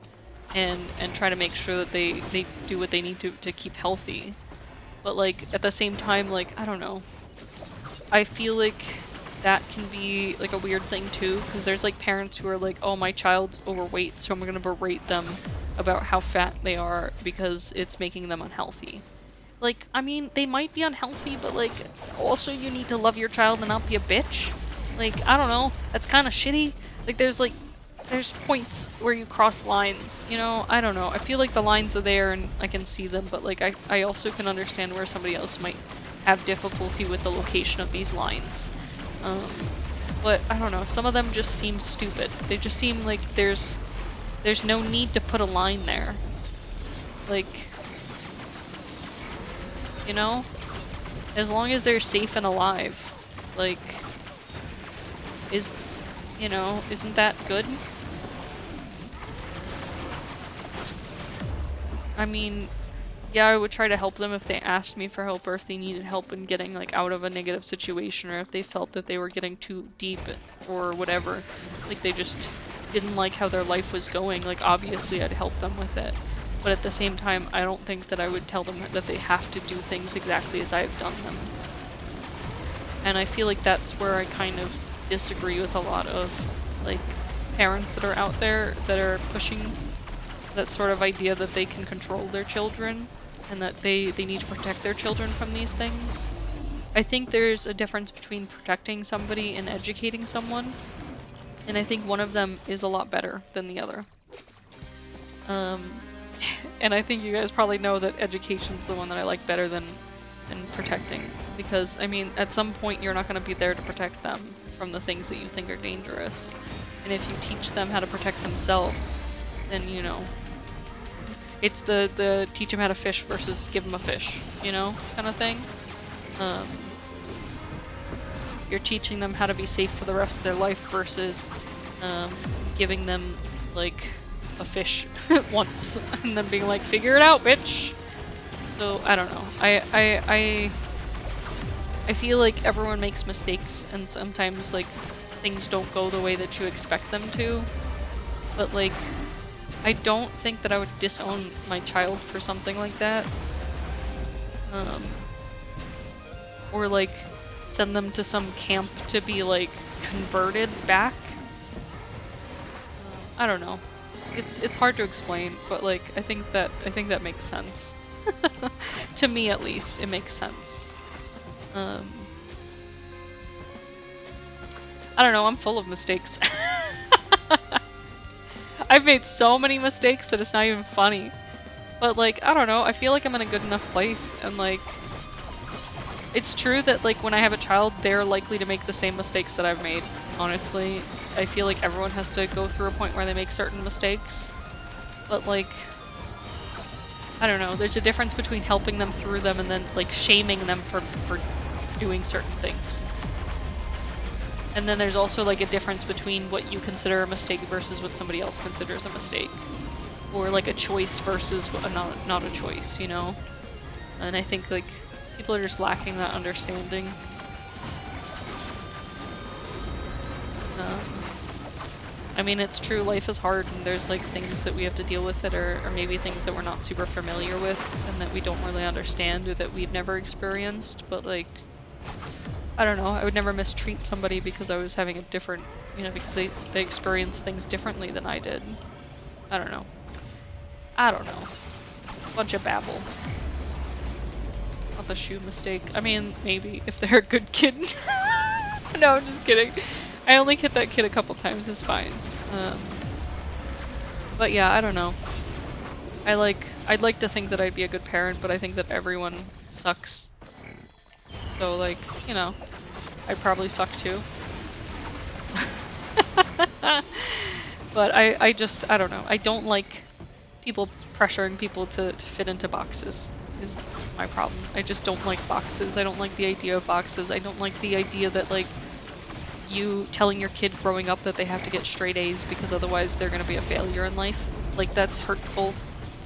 and try to make sure that they do what they need to keep healthy. But, like, at the same time, like, I don't know. I feel like that can be, like, a weird thing, too, because there's, like, parents who are like, oh, my child's overweight, so I'm gonna berate them about how fat they are because it's making them unhealthy. Like, I mean, they might be unhealthy, but, like, also you need to love your child and not be a bitch. Like, I don't know. That's kind of shitty. Like, there's points where you cross lines, you know? I don't know. I feel like the lines are there and I can see them, but, like, I also can understand where somebody else might have difficulty with the location of these lines. But, I don't know. Some of them just seem stupid. They just seem like there's no need to put a line there. Like, you know? As long as they're safe and alive. Like, you know, isn't that good? I mean, yeah, I would try to help them if they asked me for help, or if they needed help in getting, like, out of a negative situation, or if they felt that they were getting too deep, or whatever. Like, they just didn't like how their life was going. Like, obviously I'd help them with it. But at the same time, I don't think that I would tell them that they have to do things exactly as I've done them. And I feel like that's where I kind of disagree with a lot of, like, parents that are out there that are pushing that sort of idea that they can control their children and that they need to protect their children from these things. I think there's a difference between protecting somebody and educating someone, and I think one of them is a lot better than the other. And I think you guys probably know that education's the one that I like better than protecting, because, I mean, at some point you're not going to be there to protect them from the things that you think are dangerous. And if you teach them how to protect themselves, then, you know, it's the teach them how to fish versus give them a fish, you know, kind of thing. You're teaching them how to be safe for the rest of their life versus giving them, like, a fish once and then being like, figure it out, bitch! So, I don't know. I feel like everyone makes mistakes, and sometimes, like, things don't go the way that you expect them to. But, like, I don't think that I would disown my child for something like that. Or, like, send them to some camp to be, like, converted back. I don't know. It's hard to explain, but, like, I think that makes sense. To me, at least, it makes sense. I don't know, I'm full of mistakes. I've made so many mistakes that it's not even funny. But, like, I don't know, I feel like I'm in a good enough place, and, like, it's true that, like, when I have a child, they're likely to make the same mistakes that I've made, honestly. I feel like everyone has to go through a point where they make certain mistakes. But, like, I don't know, there's a difference between helping them through them and then, like, shaming them for doing certain things. And then there's also, like, a difference between what you consider a mistake versus what somebody else considers a mistake. Or, like, a choice versus not a choice, you know? And I think, like, people are just lacking that understanding. I mean, it's true, life is hard, and there's, like, things that we have to deal with that are maybe things that we're not super familiar with and that we don't really understand or that we've never experienced, but, like, I don't know, I would never mistreat somebody because I was having a different, you know, because they experience things differently than I did. I don't know. Bunch of babble. Not the shoe mistake. I mean, maybe, if they're a good kid. No, I'm just kidding. I only hit that kid a couple times, it's fine. But yeah, I don't know. I'd like to think that I'd be a good parent, but I think that everyone sucks. So, like, you know, I'd probably suck too. But I don't know. I don't like people pressuring people to fit into boxes, is my problem. I just don't like boxes. I don't like the idea of boxes. I don't like the idea that, like, you telling your kid growing up that they have to get straight A's because otherwise they're gonna be a failure in life. Like, that's hurtful.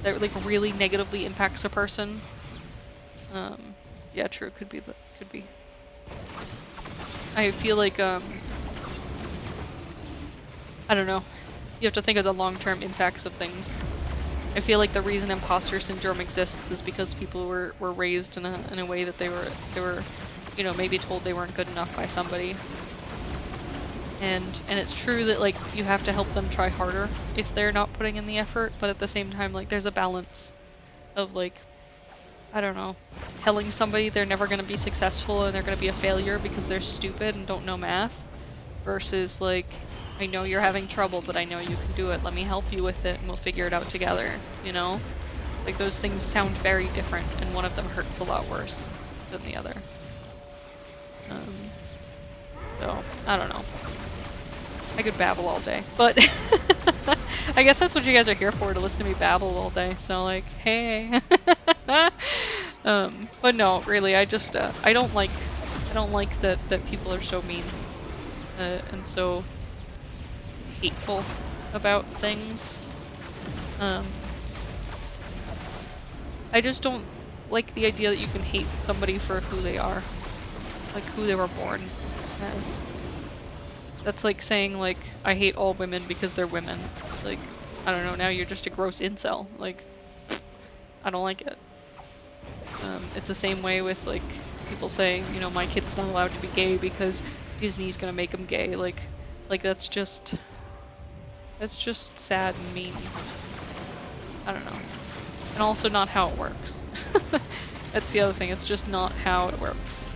That, like, really negatively impacts a person. Yeah, true, could be. I feel like, I don't know. You have to think of the long-term impacts of things. I feel like the reason imposter syndrome exists is because people were raised in a way that they were, you know, maybe told they weren't good enough by somebody. And it's true that, like, you have to help them try harder if they're not putting in the effort, but at the same time, like, there's a balance of, like, I don't know, telling somebody they're never going to be successful and they're going to be a failure because they're stupid and don't know math, versus, like, I know you're having trouble, but I know you can do it. Let me help you with it and we'll figure it out together, you know? Like, those things sound very different, and one of them hurts a lot worse than the other. So, I don't know. I could babble all day, but I guess that's what you guys are here for, to listen to me babble all day, so, like, hey. But no, really, I just, I don't like that people are so mean, and so hateful about things. I just don't like the idea that you can hate somebody for who they are, like who they were born as. That's like saying, like, I hate all women because they're women. Like, I don't know, now you're just a gross incel. Like, I don't like it. It's the same way with like people saying, you know, my kid's not allowed to be gay because Disney's gonna make him gay. Like that's just sad and mean. I don't know. And also not how it works. That's the other thing. It's just not how it works.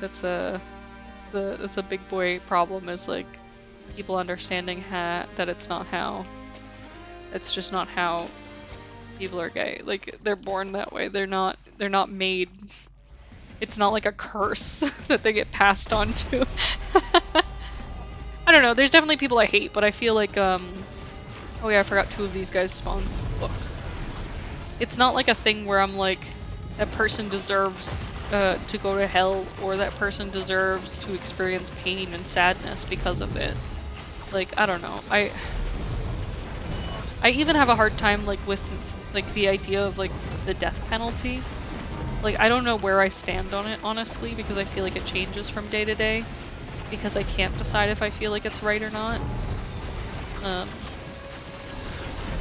That's a big boy problem. Is like people understanding that it's not how. It's just not how people are gay. Like they're born that way. They're not made. It's not like a curse that they get passed on to. I don't know. There's definitely people I hate, but I feel like oh yeah, I forgot 2 of these guys spawn. Look. It's not like a thing where I'm like, that person deserves to go to hell, or that person deserves to experience pain and sadness because of it. Like, I don't know. I even have a hard time like with like the idea of like the death penalty. Like, I don't know where I stand on it, honestly, because I feel like it changes from day to day, because I can't decide if I feel like it's right or not.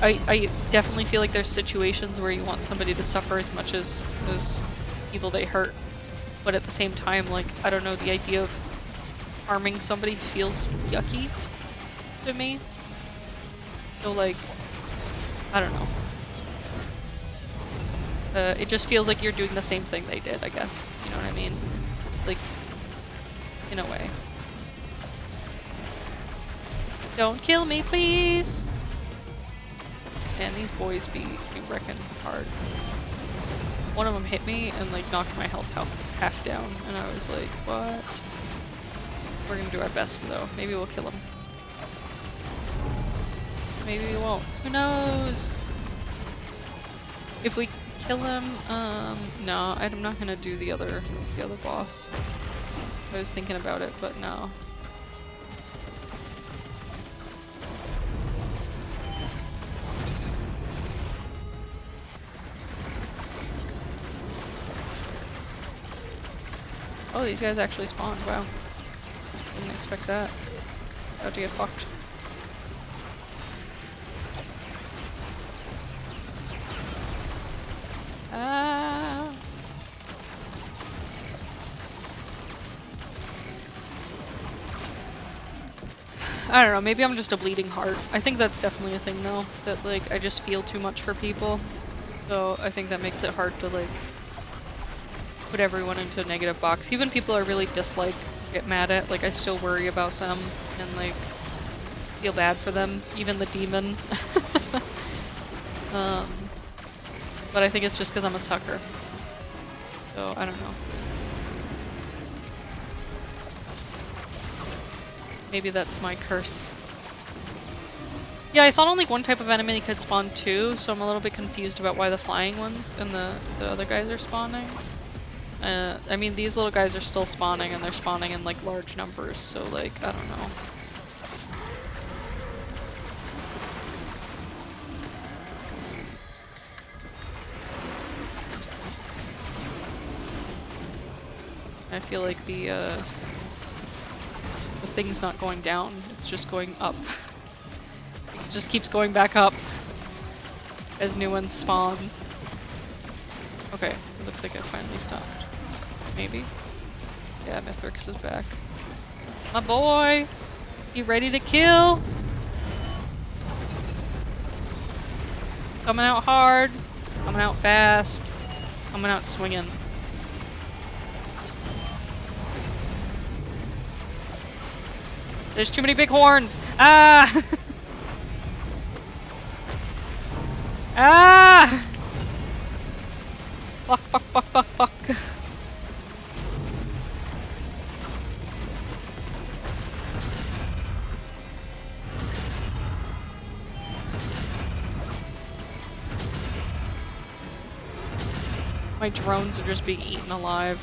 I definitely feel like there's situations where you want somebody to suffer as much as people they hurt, but at the same time, like, I don't know, the idea of harming somebody feels yucky to me. So like, I don't know. It just feels like you're doing the same thing they did, I guess. You know what I mean? Like, in a way. Don't kill me, please! Man, these boys be wrecking hard. One of them hit me and like knocked my health half down, and I was like, what? We're gonna do our best though. Maybe we'll kill him. Maybe we won't. Who knows? If we kill him, no, I'm not gonna do the other boss. I was thinking about it, but no. Oh, these guys actually spawned. Wow. Didn't expect that. About to get fucked. Ah. I don't know, maybe I'm just a bleeding heart. I think that's definitely a thing though, that like I just feel too much for people. So I think that makes it hard to like put everyone into a negative box. Even people I really dislike, get mad at, like I still worry about them and like feel bad for them, even the demon. But I think it's just because I'm a sucker. So I don't know. Maybe that's my curse. Yeah, I thought only one type of enemy could spawn 2, so I'm a little bit confused about why the flying ones and the other guys are spawning. I mean, these little guys are still spawning, and they're spawning in like large numbers, so like, I don't know. I feel like the thing's not going down, it's just going up. It just keeps going back up as new ones spawn. Okay, it looks like it finally stopped. Maybe? Yeah, Mithrix is back. My boy! You ready to kill? Coming out hard, coming out fast, coming out swinging. There's too many big horns! Ah! Ah! Fuck, fuck, fuck, fuck, fuck. My drones are just being eaten alive.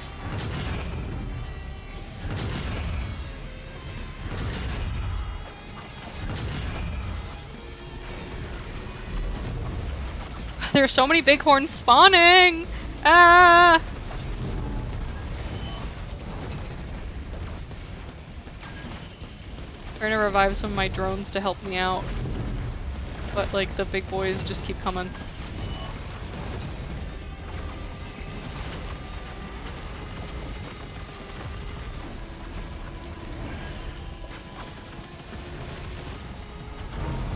There's so many bighorns spawning! Ah! Trying to revive some of my drones to help me out. but like the big boys just keep coming.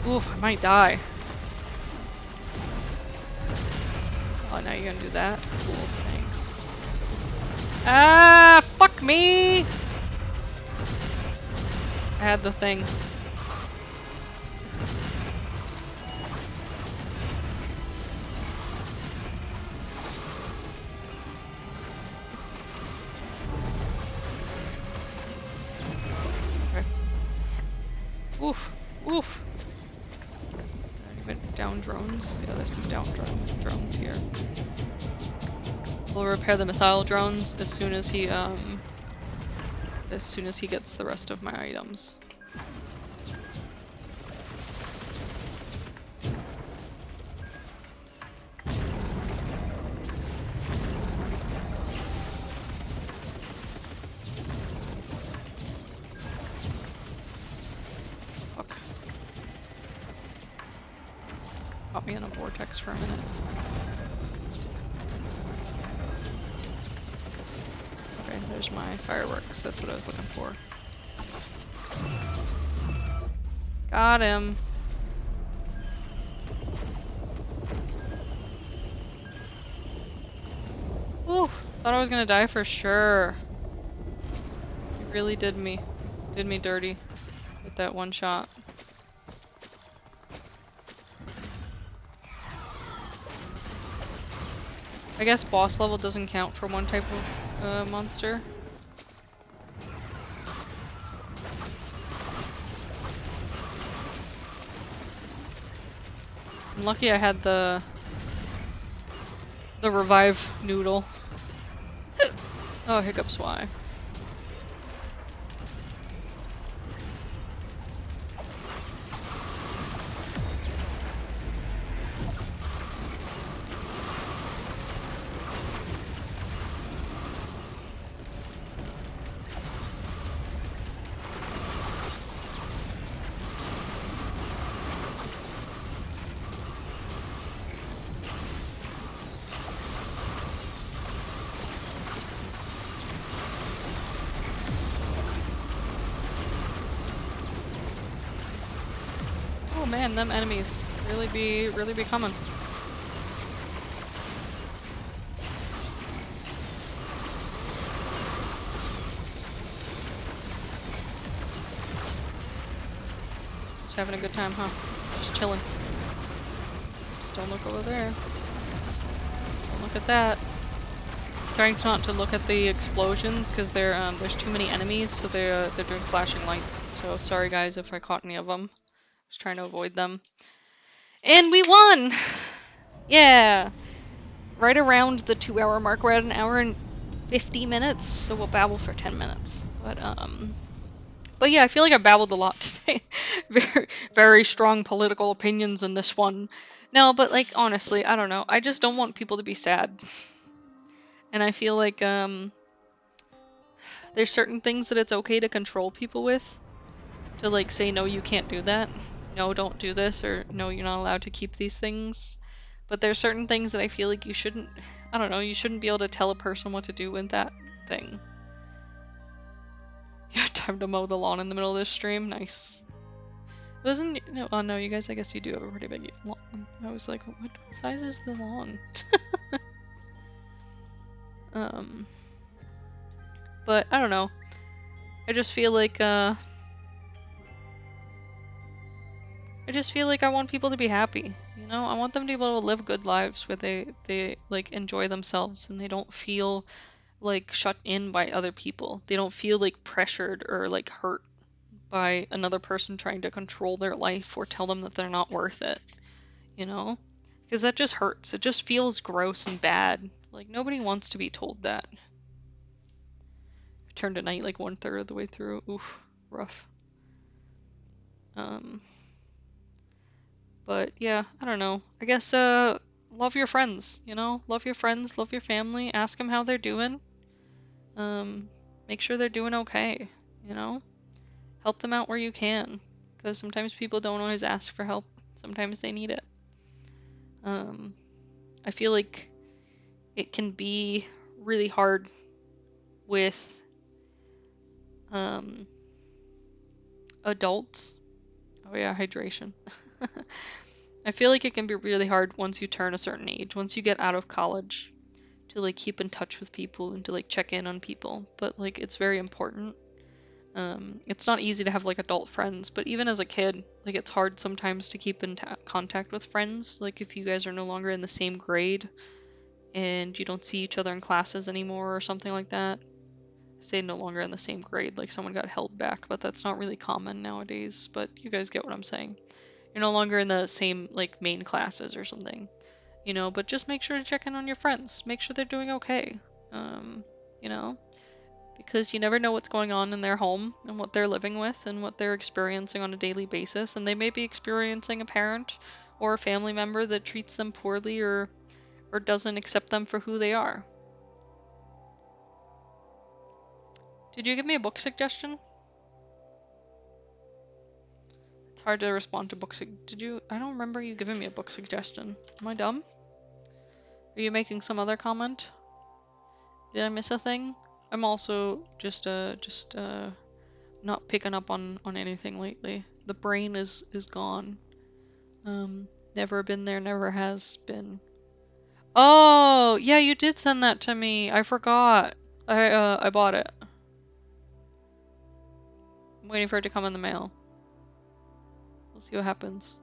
Oof, I might die. Oh, now you're gonna do that? Cool, thanks. Ah, fuck me! I had the thing. Okay. Oof, oof. Down drones. Yeah, there's some down drones here. We'll repair the missile drones as soon as he gets the rest of my items. Fuck. Caught me in a vortex for a minute. Okay, there's my fireworks. That's what I was looking for. Got him. Ooh, thought I was gonna die for sure. He really did me dirty with that one shot. I guess boss level doesn't count for one type of monster. I'm lucky I had the revive noodle. Oh, hiccups, why? Oh man, them enemies really be coming. Just having a good time, huh? Just chilling. Just don't look over there. Don't look at that. Trying not to look at the explosions because there's too many enemies, so they're doing flashing lights. So sorry guys if I caught any of them. Just trying to avoid them. And we won! Yeah! Right around the 2-hour mark. We're at 1 hour and 50 minutes, so we'll babble for 10 minutes. But yeah, I feel like I babbled a lot today. Very strong political opinions in this one. No, but like honestly, I don't know. I just don't want people to be sad. And I feel like there's certain things that it's okay to control people with. To like say, no, you can't do that. No, don't do this, or no, you're not allowed to keep these things. But there's certain things that I feel like you shouldn't, I don't know, you shouldn't be able to tell a person what to do with that thing. Yeah, time to mow the lawn in the middle of this stream. Nice. Wasn't, no, oh no, you guys, I guess you do have a pretty big lawn. I was like, what size is the lawn? But I don't know. I just feel like I want people to be happy, you know? I want them to be able to live good lives where they like enjoy themselves and they don't feel like shut in by other people. They don't feel like pressured or like hurt by another person trying to control their life or tell them that they're not worth it, you know? Because that just hurts. It just feels gross and bad. Like nobody wants to be told that. I turned at night like 1/3 of the way through. Oof, rough. But yeah, I don't know. I guess love your friends, you know? Love your friends, love your family, ask them how they're doing. Make sure they're doing okay, you know? Help them out where you can, because sometimes people don't always ask for help. Sometimes they need it. I feel like it can be really hard with adults. Oh yeah, hydration. I feel like it can be really hard once you turn a certain age, once you get out of college, to like keep in touch with people and to like check in on people. But like it's very important. It's not easy to have like adult friends, but even as a kid, like it's hard sometimes to keep in contact with friends. Like if you guys are no longer in the same grade and you don't see each other in classes anymore or something like that. I say no longer in the same grade, like someone got held back, but that's not really common nowadays. But you guys get what I'm saying. You're no longer in the same like main classes or something, you know, but just make sure to check in on your friends. Make sure they're doing okay. You know, because you never know what's going on in their home and what they're living with and what they're experiencing on a daily basis. And they may be experiencing a parent or a family member that treats them poorly or doesn't accept them for who they are. Did you give me a book suggestion? It's hard to respond to books. Did you? I don't remember you giving me a book suggestion. Am I dumb? Are you making some other comment? Did I miss a thing? I'm also just not picking up on anything lately. The brain is gone. Never been there, never has been. Oh, yeah, you did send that to me. I forgot. I bought it. I'm waiting for it to come in the mail. We'll see what happens.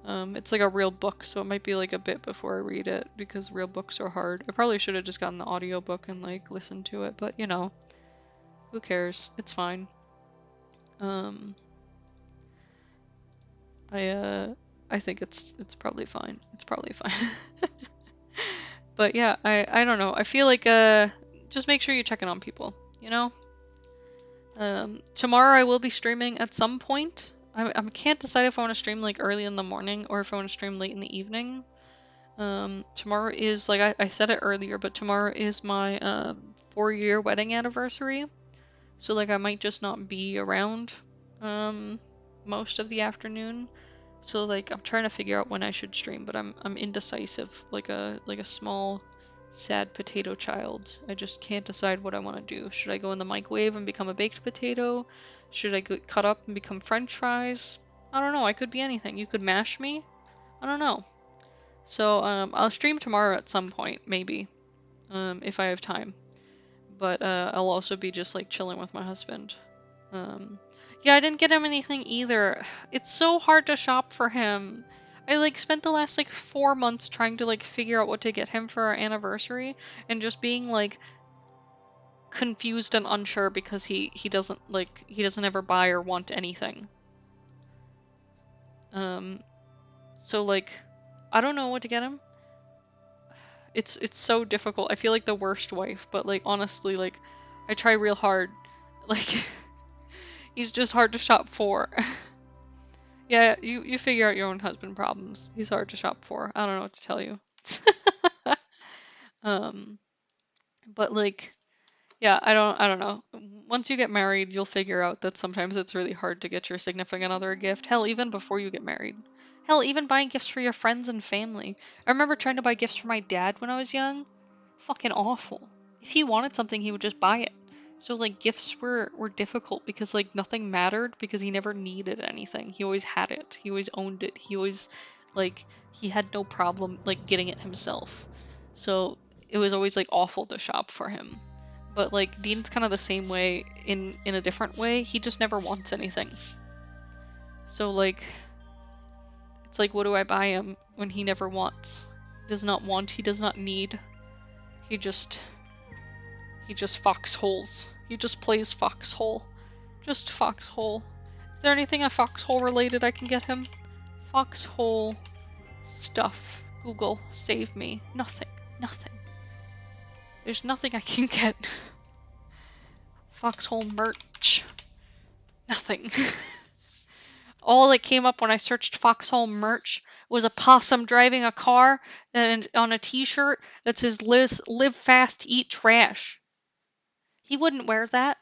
It's like a real book, so it might be like a bit before I read it because real books are hard. I probably should have just gotten the audiobook and like listened to it, but you know, who cares? It's fine. Um, I think it's probably fine. It's probably fine. But yeah, I don't know. I feel like just make sure you're checking on people, you know? Tomorrow I will be streaming at some point. I can't decide if I want to stream like early in the morning or if I want to stream late in the evening. Tomorrow is, like I said it earlier, but tomorrow is my 4-year wedding anniversary. So like I might just not be around most of the afternoon. So like I'm trying to figure out when I should stream, but I'm indecisive, like a small sad potato child. I just can't decide what I want to do. Should I go in the microwave and become a baked potato? Should I get cut up and become French fries? I don't know. I could be anything. You could mash me. I don't know. So I'll stream tomorrow at some point, maybe, if I have time. But I'll also be just like chilling with my husband. Yeah, I didn't get him anything either. It's so hard to shop for him. I like spent the last like 4 months trying to like figure out what to get him for our anniversary and just being like confused and unsure because he doesn't ever buy or want anything. So like I don't know what to get him. It's so difficult. I feel like the worst wife, but like honestly like I try real hard. Like he's just hard to shop for. Yeah, you figure out your own husband problems. He's hard to shop for. I don't know what to tell you. um, but like, yeah, I don't know. Once you get married, you'll figure out that sometimes it's really hard to get your significant other a gift. Hell, even before you get married. Hell, even buying gifts for your friends and family. I remember trying to buy gifts for my dad when I was young. Fucking awful. If he wanted something, he would just buy it. So like gifts were difficult because like nothing mattered because he never needed anything. He always had it. He always owned it. He always like he had no problem like getting it himself. So it was always like awful to shop for him. But like Dean's kind of the same way in a different way. He just never wants anything. So like it's like what do I buy him when he never wants? He does not want, he does not need. He just foxholes. He just plays foxhole. Just foxhole. Is there anything a foxhole related I can get him? Foxhole stuff. Google, save me. Nothing. Nothing. There's nothing I can get. Foxhole merch. Nothing. All that came up when I searched foxhole merch was a possum driving a car and on a t-shirt that says live fast, eat trash. He wouldn't wear that.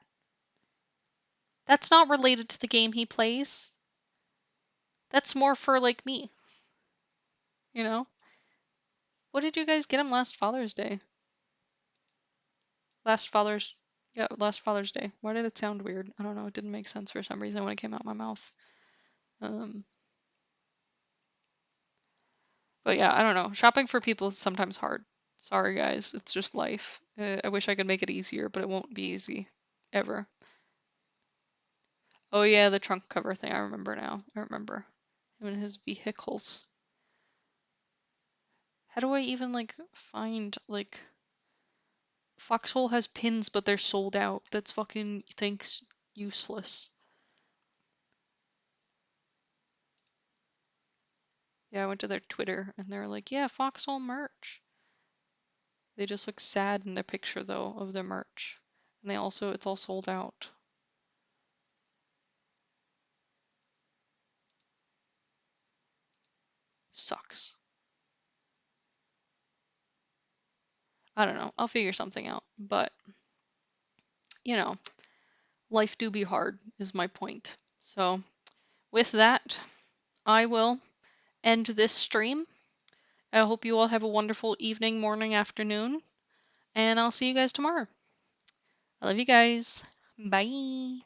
That's not related to the game he plays. That's more for like me, you know? What did you guys get him last Father's Day? Last Father's Day. Why did it sound weird? I don't know, it didn't make sense for some reason when it came out my mouth. But yeah, I don't know. Shopping for people is sometimes hard. Sorry guys, it's just life. I wish I could make it easier, but it won't be easy. Ever. Oh yeah, the trunk cover thing. I remember now. I remember. Him and his vehicles. How do I even like find like Foxhole has pins but they're sold out. That's fucking thanks useless. Yeah, I went to their Twitter and they're like, yeah, Foxhole merch. They just look sad in their picture though of their merch. And they also it's all sold out. Sucks. I don't know. I'll figure something out. But, you know, life do be hard, is my point. So, with that, I will end this stream. I hope you all have a wonderful evening, morning, afternoon, and I'll see you guys tomorrow. I love you guys. Bye.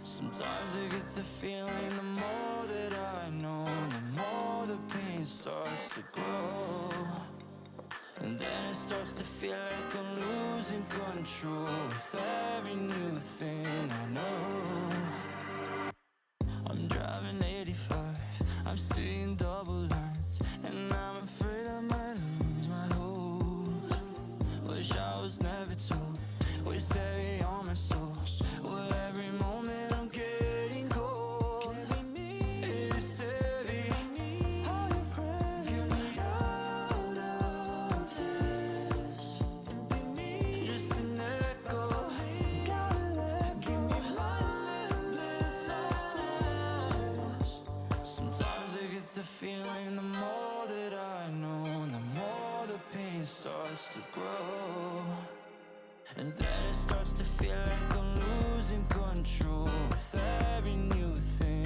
Sometimes I get the feeling the more that I know, the more the pain starts to grow. And then it starts to feel like I'm losing control with every new thing I know. I'm driving 85, I'm seeing double lines, and I'm afraid I might lose my hold. Wish I was never told, was heavy on my soul. Well, every moment I'm getting cold. It's heavy. How you pray, get me out of this. Just an echo. Give me mindless bliss. Sometimes I get the feeling the more that I know, the more the pain starts to grow. And then it starts to feel like I'm losing control with every new thing